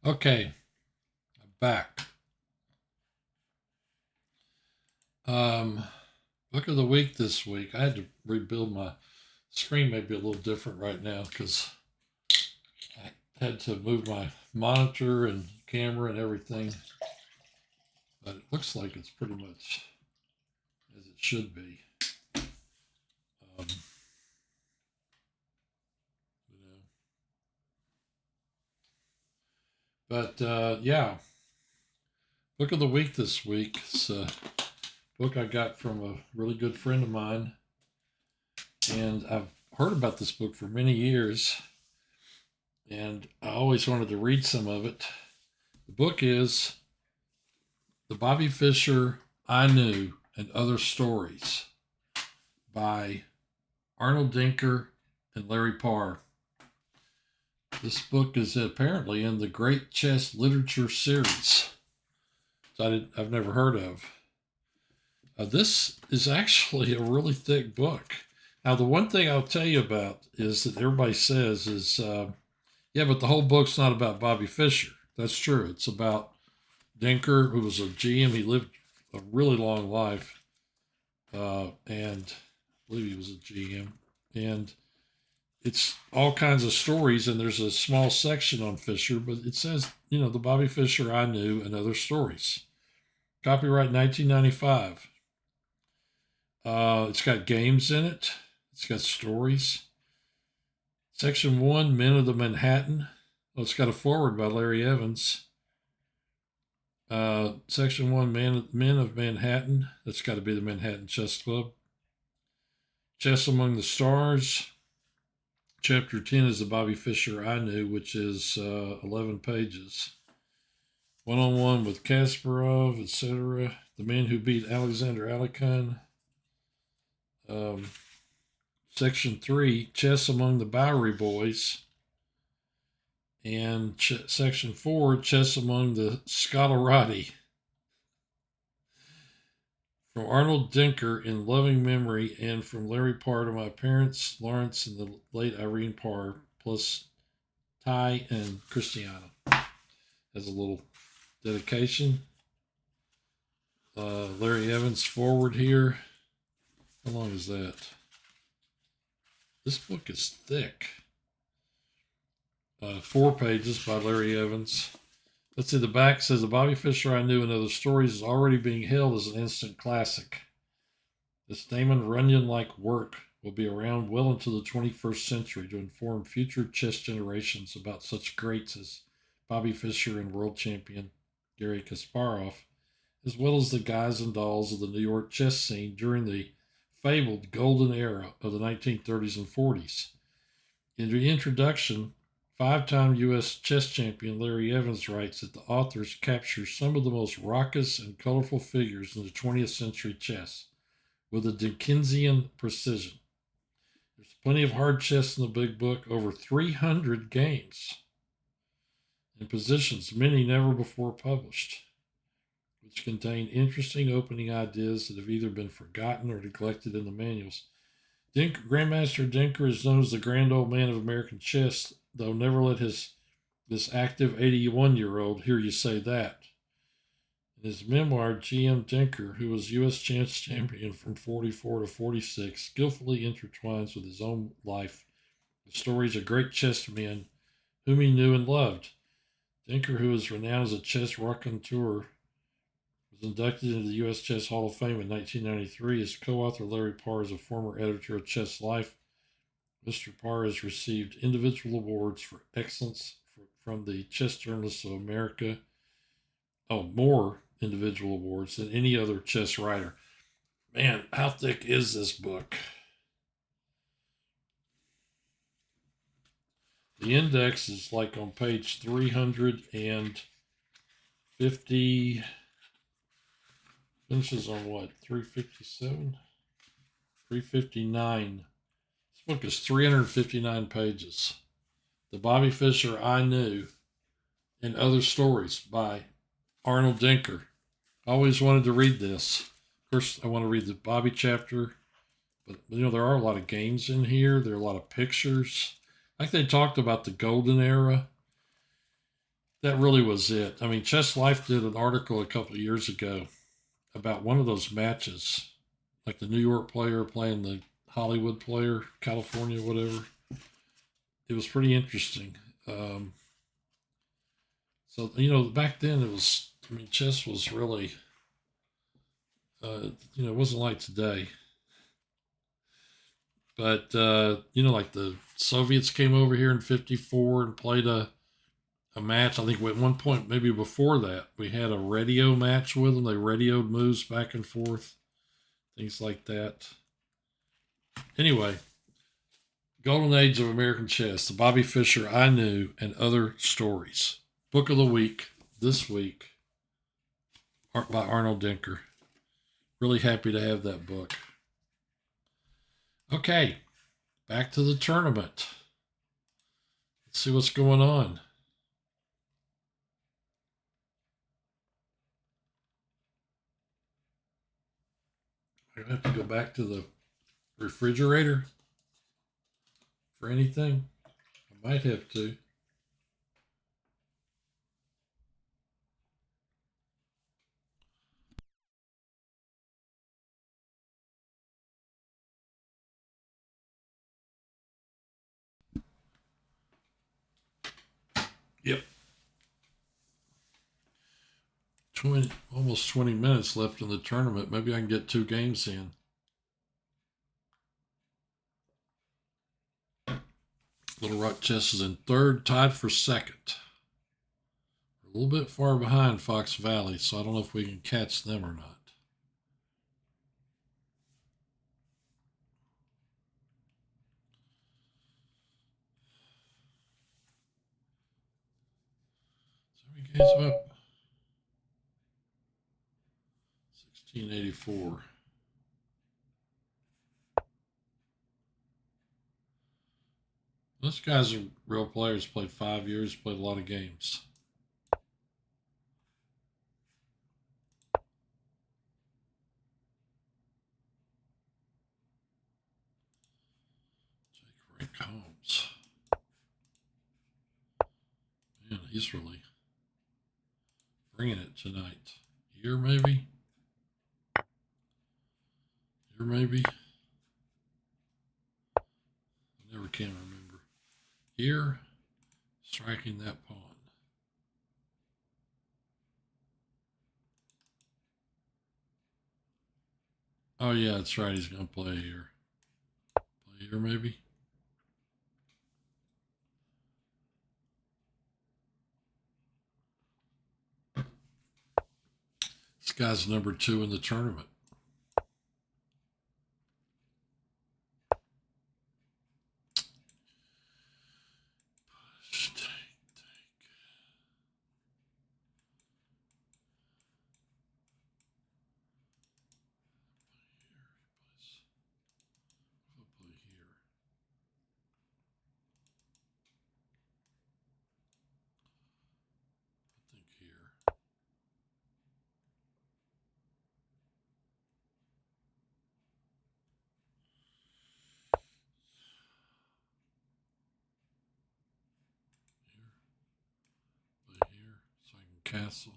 Okay, I'm back. Book of the week this week. I had to rebuild my screen, maybe a little different right now because I had to move my monitor and camera and everything. But it looks like it's pretty much as it should be. Um, you know. But yeah, book of the week this week. It's a book I got from a really good friend of mine, and I've heard about this book for many years, and I always wanted to read some of it. The book is The Bobby Fischer I Knew and Other Stories by Arnold Dinker and Larry Parr. This book is apparently in the Great Chess Literature series. I've never heard of. This is actually a really thick book. Now, the one thing I'll tell you about is that everybody says is, yeah, but the whole book's not about Bobby Fischer. That's true. It's about Dinker, who was a GM. He lived a really long life, and I believe he was a GM. And it's all kinds of stories, and there's a small section on Fischer, but it says, the Bobby Fischer I Knew and Other Stories. Copyright 1995. It's got games in it. It's got stories. Section 1, Men of the Manhattan. Oh, it's got a foreword by Larry Evans. Section 1, Men of Manhattan. That's got to be the Manhattan Chess Club. Chess Among the Stars. Chapter 10 is the Bobby Fischer I Knew, which is 11 pages. One-on-one with Kasparov, etc. The Man Who Beat Alexander Alekhine. Section 3, Chess Among the Bowery Boys. And Section 4, Chess Among the Scalarati. From Arnold Dinker in loving memory, and from Larry Parr to my parents, Lawrence and the late Irene Parr, plus Ty and Christiana. As a little dedication. Larry Evans forward here. How long is that? This book is thick. 4 pages by Larry Evans. Let's see, the back says The Bobby Fischer I Knew and Other Stories is already being hailed as an instant classic. This Damon Runyon-like work will be around well into the 21st century to inform future chess generations about such greats as Bobby Fischer and world champion Garry Kasparov, as well as the guys and dolls of the New York chess scene during the fabled golden era of the 1930s and 40s. In the introduction, 5-time U.S. chess champion Larry Evans writes that the authors capture some of the most raucous and colorful figures in the 20th century chess with a Dickensian precision. There's plenty of hard chess in the big book, over 300 games and positions, many never before published, which contain interesting opening ideas that have either been forgotten or neglected in the manuals. Grandmaster Dinker is known as the grand old man of American chess, though never let this active 81-year-old hear you say that. In his memoir, G.M. Dinker, who was U.S. chess champion from 44 to 46, skillfully intertwines with his own life the stories of great chess men whom he knew and loved. Dinker, who is renowned as a chess raconteur, was inducted into the U.S. Chess Hall of Fame in 1993. His co-author Larry Parr is a former editor of Chess Life. Mr. Parr has received individual awards for excellence from the Chess Journalists of America. More individual awards than any other chess writer. Man, how thick is this book? The index is like on page 350. Finishes on what? 357? 359. This book is 359 pages. The Bobby Fischer I Knew and Other Stories by Arnold Dinker. I always wanted to read this. Of course, I want to read the Bobby chapter, but there are a lot of games in here. There are a lot of pictures. Like they talked about the golden era. that really was it. I mean, Chess Life did an article a couple of years ago about one of those matches, like the New York player playing the Hollywood player, California, whatever. It was pretty interesting. Um, so back then it was. I mean, chess was really, it wasn't like today. But like the Soviets came over here in '54 and played a match. I think at one point, maybe before that, we had a radio match with them. They radioed moves back and forth, things like that. Anyway, Golden Age of American Chess, the Bobby Fischer I Knew, and Other Stories. Book of the Week this week by Arnold Denker. Really happy to have that book. Okay, back to the tournament. Let's see what's going on. I have to go back to the refrigerator for anything. I might have to. Yep. 20, almost 20 minutes left in the tournament. Maybe I can get 2 games in. Little Rock Chess is in third, tied for second. We're a little bit far behind Fox Valley, so I don't know if we can catch them or not. So we games up 1684. Those guys are real players, played 5 years, played a lot of games. Jake Frank Holmes. Man, he's really bringing it tonight. Here, maybe? Here, maybe? I never can remember. Here, striking that pawn. Oh, yeah, that's right. He's going to play here. Play here, maybe? This guy's number 2 in the tournament. Here, so I can castle.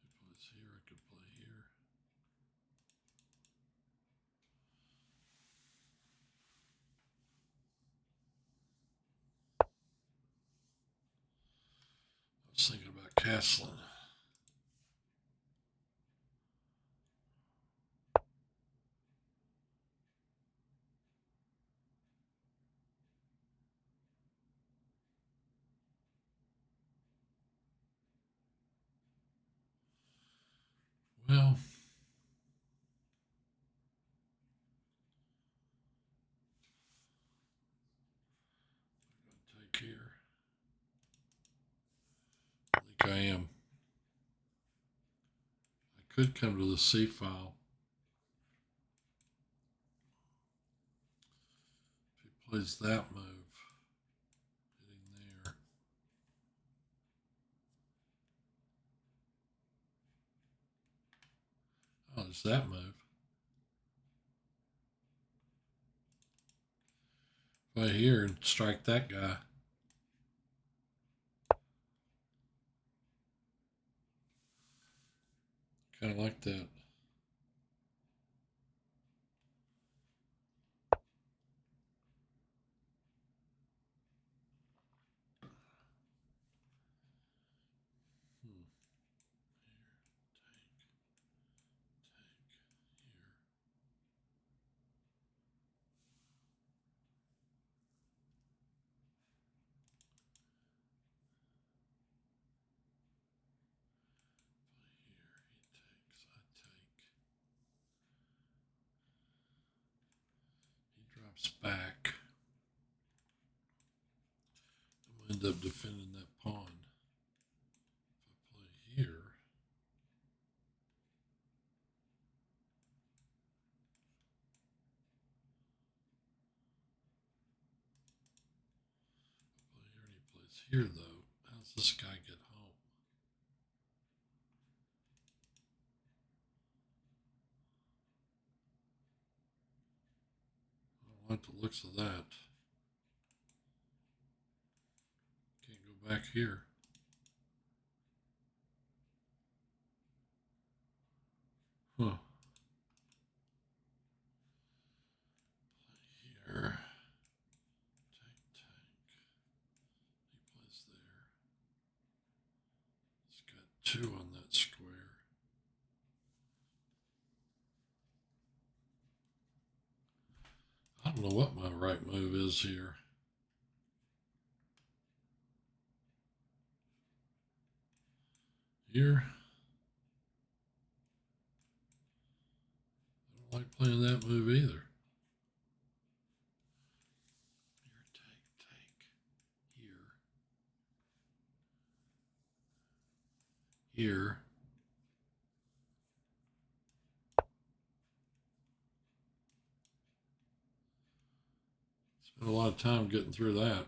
If it was here, I could play here. I was thinking about castling. Well, take here. I think I am. I could come to the C file. If he plays that move, hitting there. Oh, there's that move. Play here and strike that guy. Kind of like that. Drops back. I'm gonna end up defending that pawn. If I play here, and he plays here though. How's this guy get home? I don't like the looks of that. Can't go back here. Huh. Play here. Tank, tank. He plays there. He's got 2 on that square. I don't know what my right move is here. Here. I don't like playing that move either. Here, take. Here. Spent a lot of time getting through that.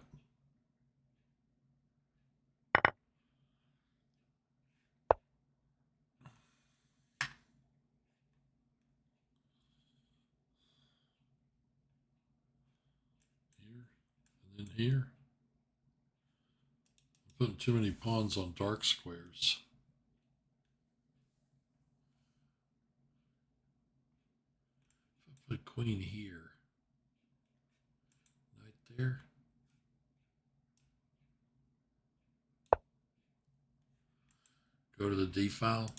Here, and then here. I'm putting too many pawns on dark squares. If I put queen here, knight there. Go to the D file.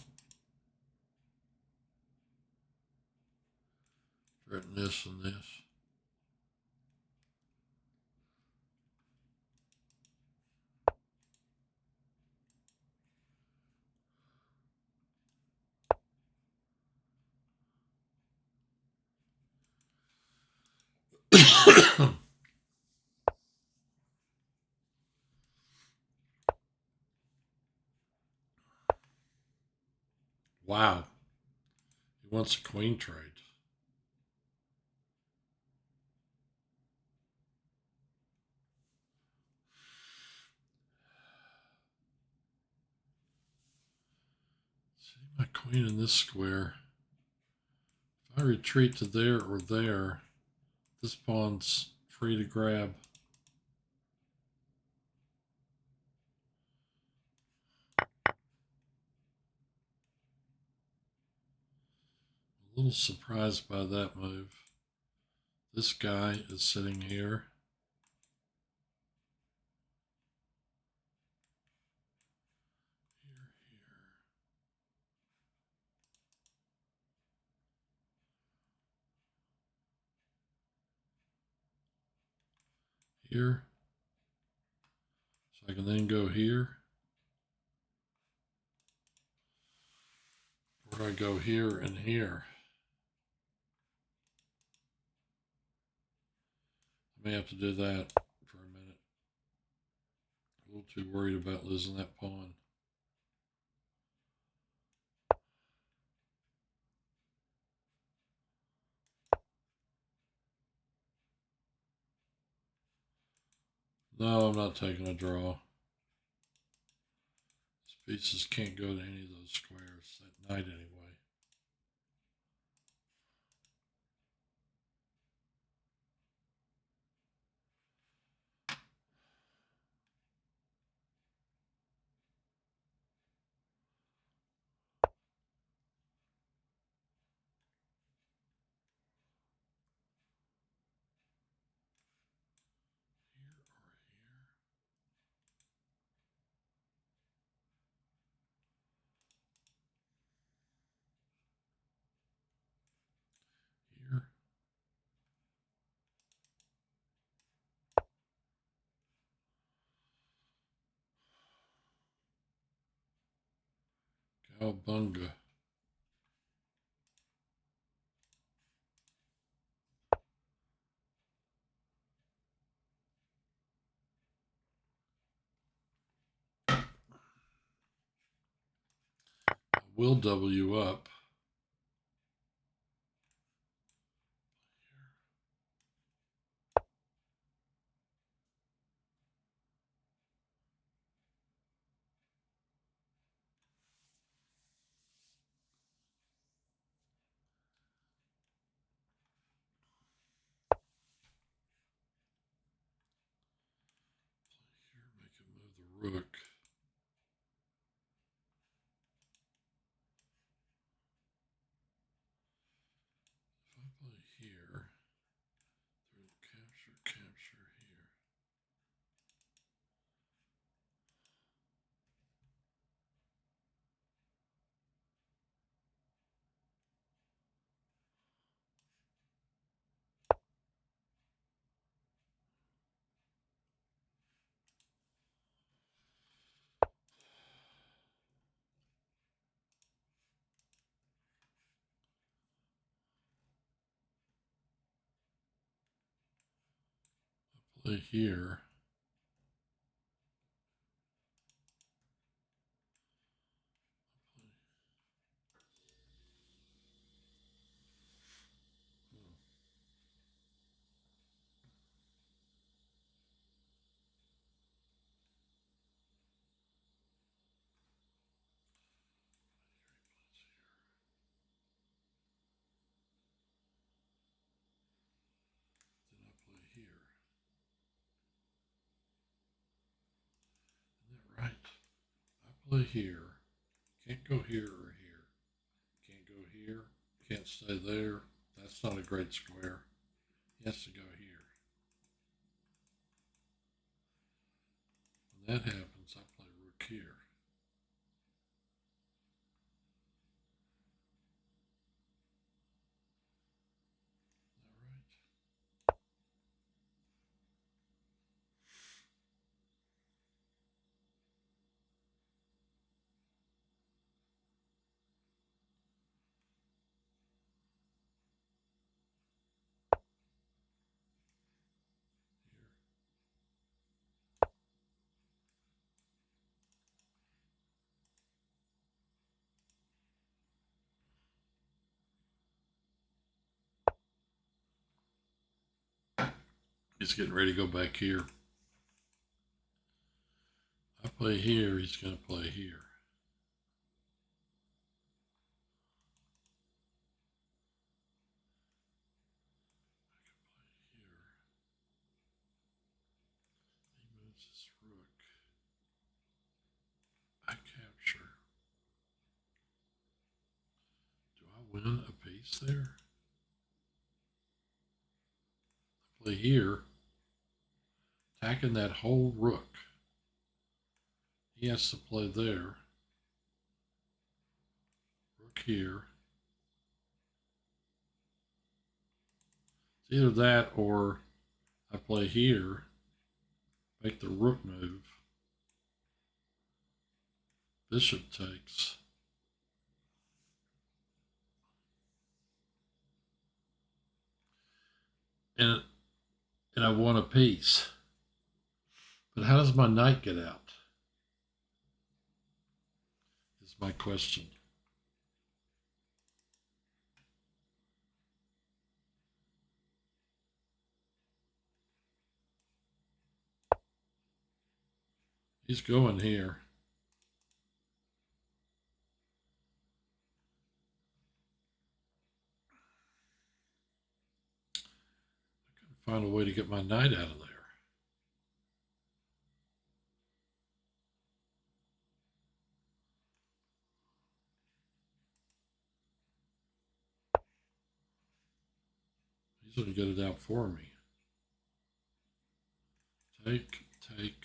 Threaten this and this. Wow. He wants a queen trade. See my queen in this square. If I retreat to there or there, this pawn's free to grab. A little surprised by that move. This guy is sitting here. Here. So I can then go here. Or I go here and here. I may have to do that for a minute. A little too worried about losing that pawn. No, I'm not taking a draw. These pieces can't go to any of those squares that night anyway. Cowabunga. Will W up. Here, make it move the rook. If I play here, there's capture, capture here. Play here. Then I play here. Isn't that right? I play here. Can't go here or here. Can't go here. Can't stay there. That's not a great square. He has to go here. When that happens, I play rook here. All right. Here. He's getting ready to go back here. I play here, he's going to play here. I can play here. He moves his rook. I capture. Do I win a piece there? I play here, attacking that whole rook. He has to play there. Rook here. It's either that or I play here, make the rook move. Bishop takes. And I won a piece. But how does my knight get out? Is my question. He's going here. I couldn't find a way to get my knight out of there. He's going to get it out for me. Take, take,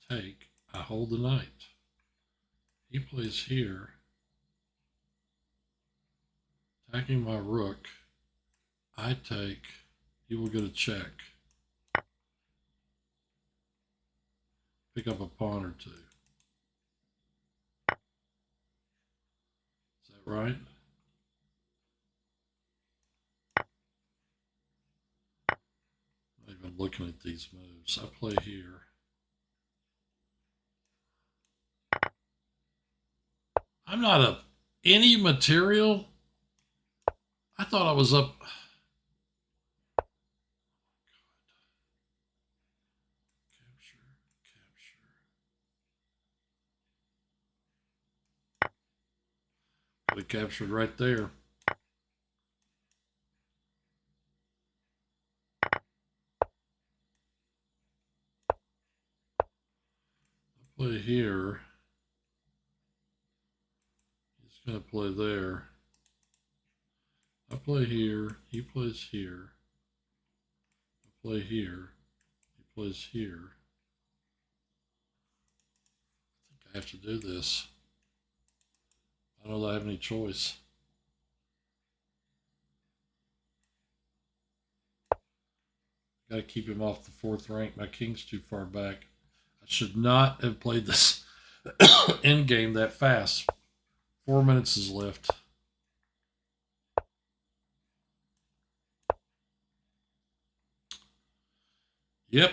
take. I hold the knight. He plays here, attacking my rook. I take. He will get a check. Pick up a pawn or two. right? Not even looking at these moves. I play here. I'm not up any material. I thought I was up. Capture, capture. Got it captured right there. I play here. He's going to play there. I play here. He plays here. I play here. He plays here. I think I have to do this. I don't know that I have any choice. Got to keep him off the 4th rank. My king's too far back. I should not have played this end game that fast. 4 minutes is left. Yep.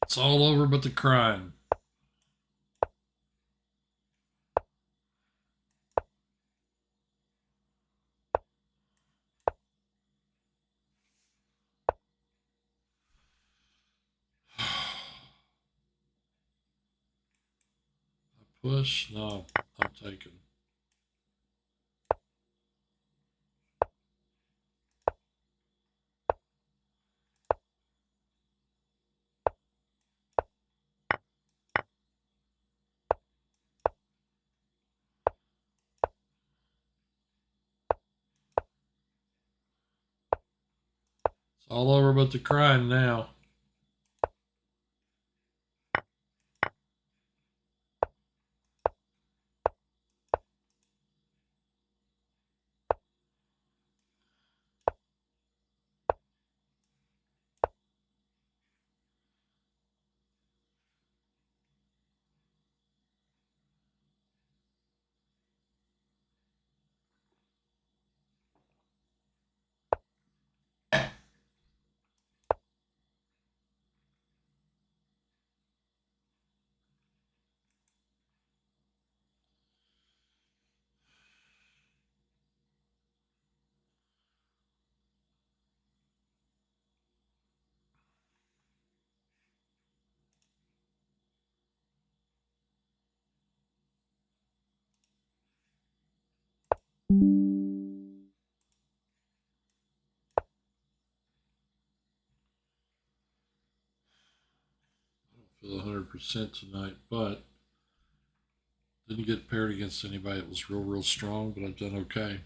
It's all over but the crying. Push? No, I'm taking. It's all over but the crying now. I don't feel 100% tonight, but didn't get paired against anybody that was real strong, but I've done okay.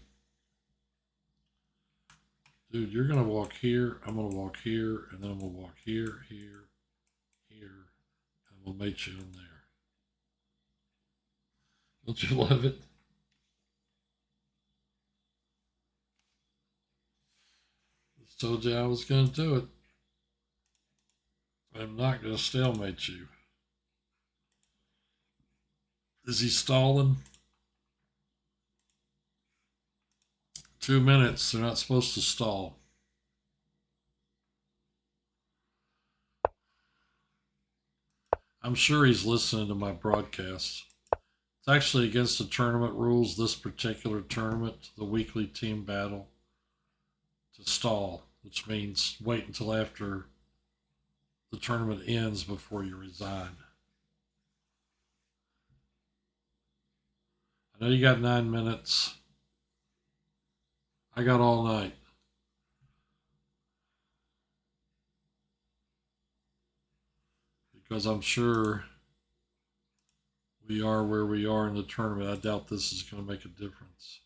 Dude, you're going to walk here, I'm going to walk here, and then I'm going to walk here, here, here, and we'll mate you in there. Don't you love it? Just told you I was going to do it. I'm not going to stalemate you. Is he stalling? 2 minutes. They're not supposed to stall. I'm sure he's listening to my broadcast. It's actually against the tournament rules, this particular tournament, the weekly team battle, to stall, which means wait until after the tournament ends before you resign. I know you got 9 minutes. I got all night. Because I'm sure we are where we are in the tournament. I doubt this is going to make a difference.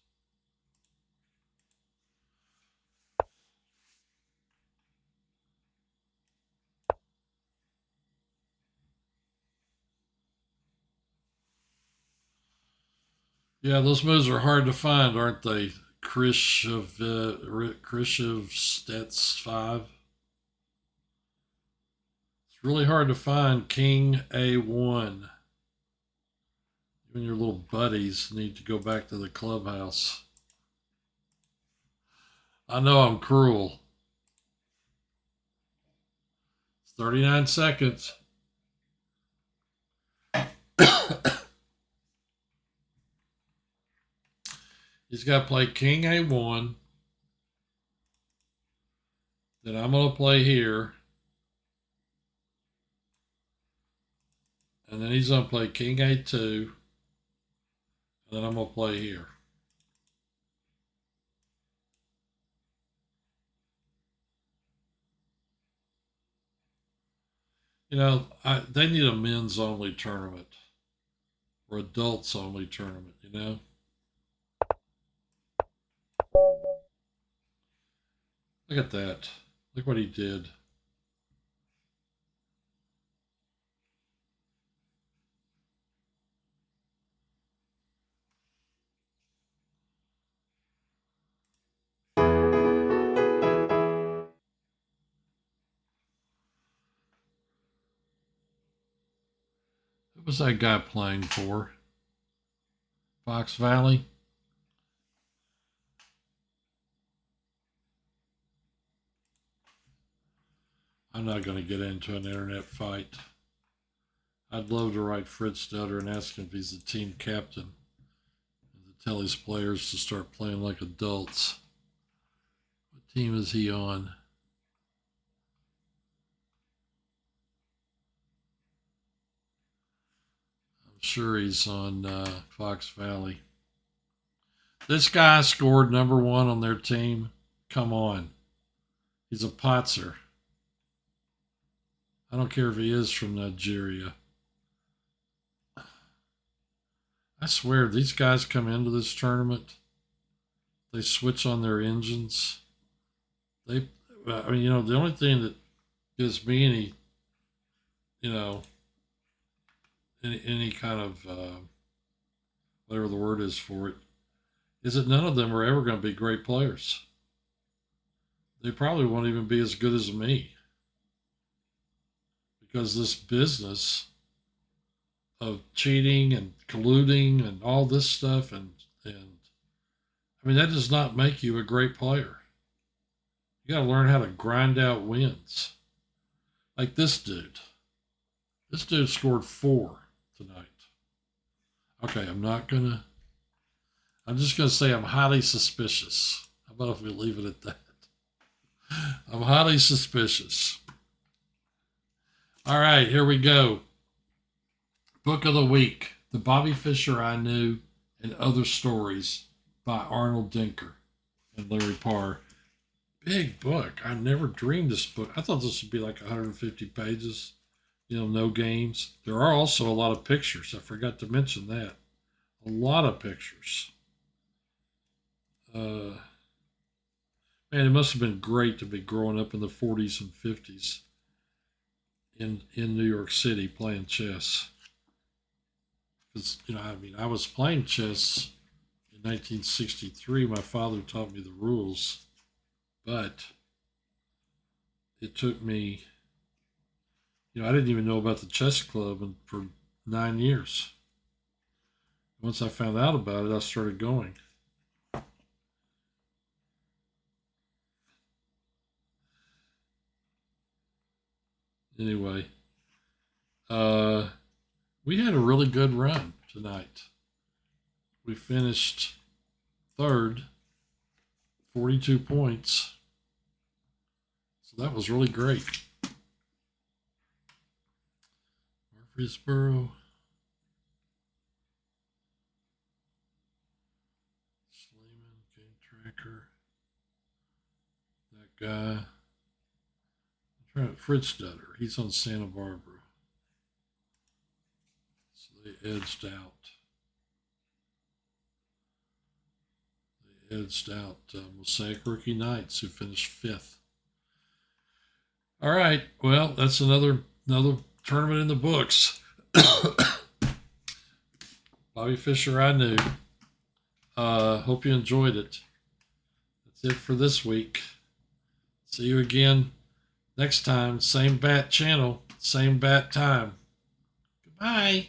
Yeah, those moves are hard to find, aren't they? Khrushchev Stats 5. It's really hard to find King A1. You and your little buddies need to go back to the clubhouse. I know I'm cruel. It's 39 seconds. He's got to play King A1. Then I'm going to play here. And then he's going to play King A2. And then I'm going to play here. You know, they need a men's only tournament or adults only tournament, you know? Look at that. Look what he did. Who was that guy playing for? Fox Valley? I'm not going to get into an internet fight. I'd love to write Fritz Stutter and ask him if he's the team captain and to tell his players to start playing like adults. What team is he on? I'm sure he's on Fox Valley. This guy scored #1 on their team. Come on. He's a Potzer. I don't care if he is from Nigeria. I swear, these guys come into this tournament, they switch on their engines. I mean, you know, the only thing that gives me any, you know, any kind of, whatever the word is for it, is that none of them are ever going to be great players. They probably won't even be as good as me. Because this business of cheating and colluding and all this stuff and I mean, that does not make you a great player. You got to learn how to grind out wins. Like this dude. This dude scored 4 tonight. Okay, I'm just going to say I'm highly suspicious. How about if we leave it at that? I'm highly suspicious. All right, here we go. Book of the Week, The Bobby Fischer I Knew and Other Stories by Arnold Dinker and Larry Parr. Big book. I never dreamed this book. I thought this would be like 150 pages, you know, no games. There are also a lot of pictures. I forgot to mention that. A lot of pictures. Man, it must have been great to be growing up in the 40s and 50s. In New York City playing chess. Because, you know, I mean, I was playing chess in 1963. My father taught me the rules, but it took me, you know, I didn't even know about the chess club for 9 years. Once I found out about it, I started going. Anyway, we had a really good run tonight. We finished 3rd, 42 points. So that was really great. Murfreesboro. Sleeman, Game Tracker. That guy. Fritz Stutter. He's on Santa Barbara. So they edged out. Mosaic Rookie Knights, who finished 5th. All right. Well, that's another tournament in the books. Bobby Fischer I Knew. Hope you enjoyed it. That's it for this week. See you again next time, same bat channel, same bat time. Goodbye.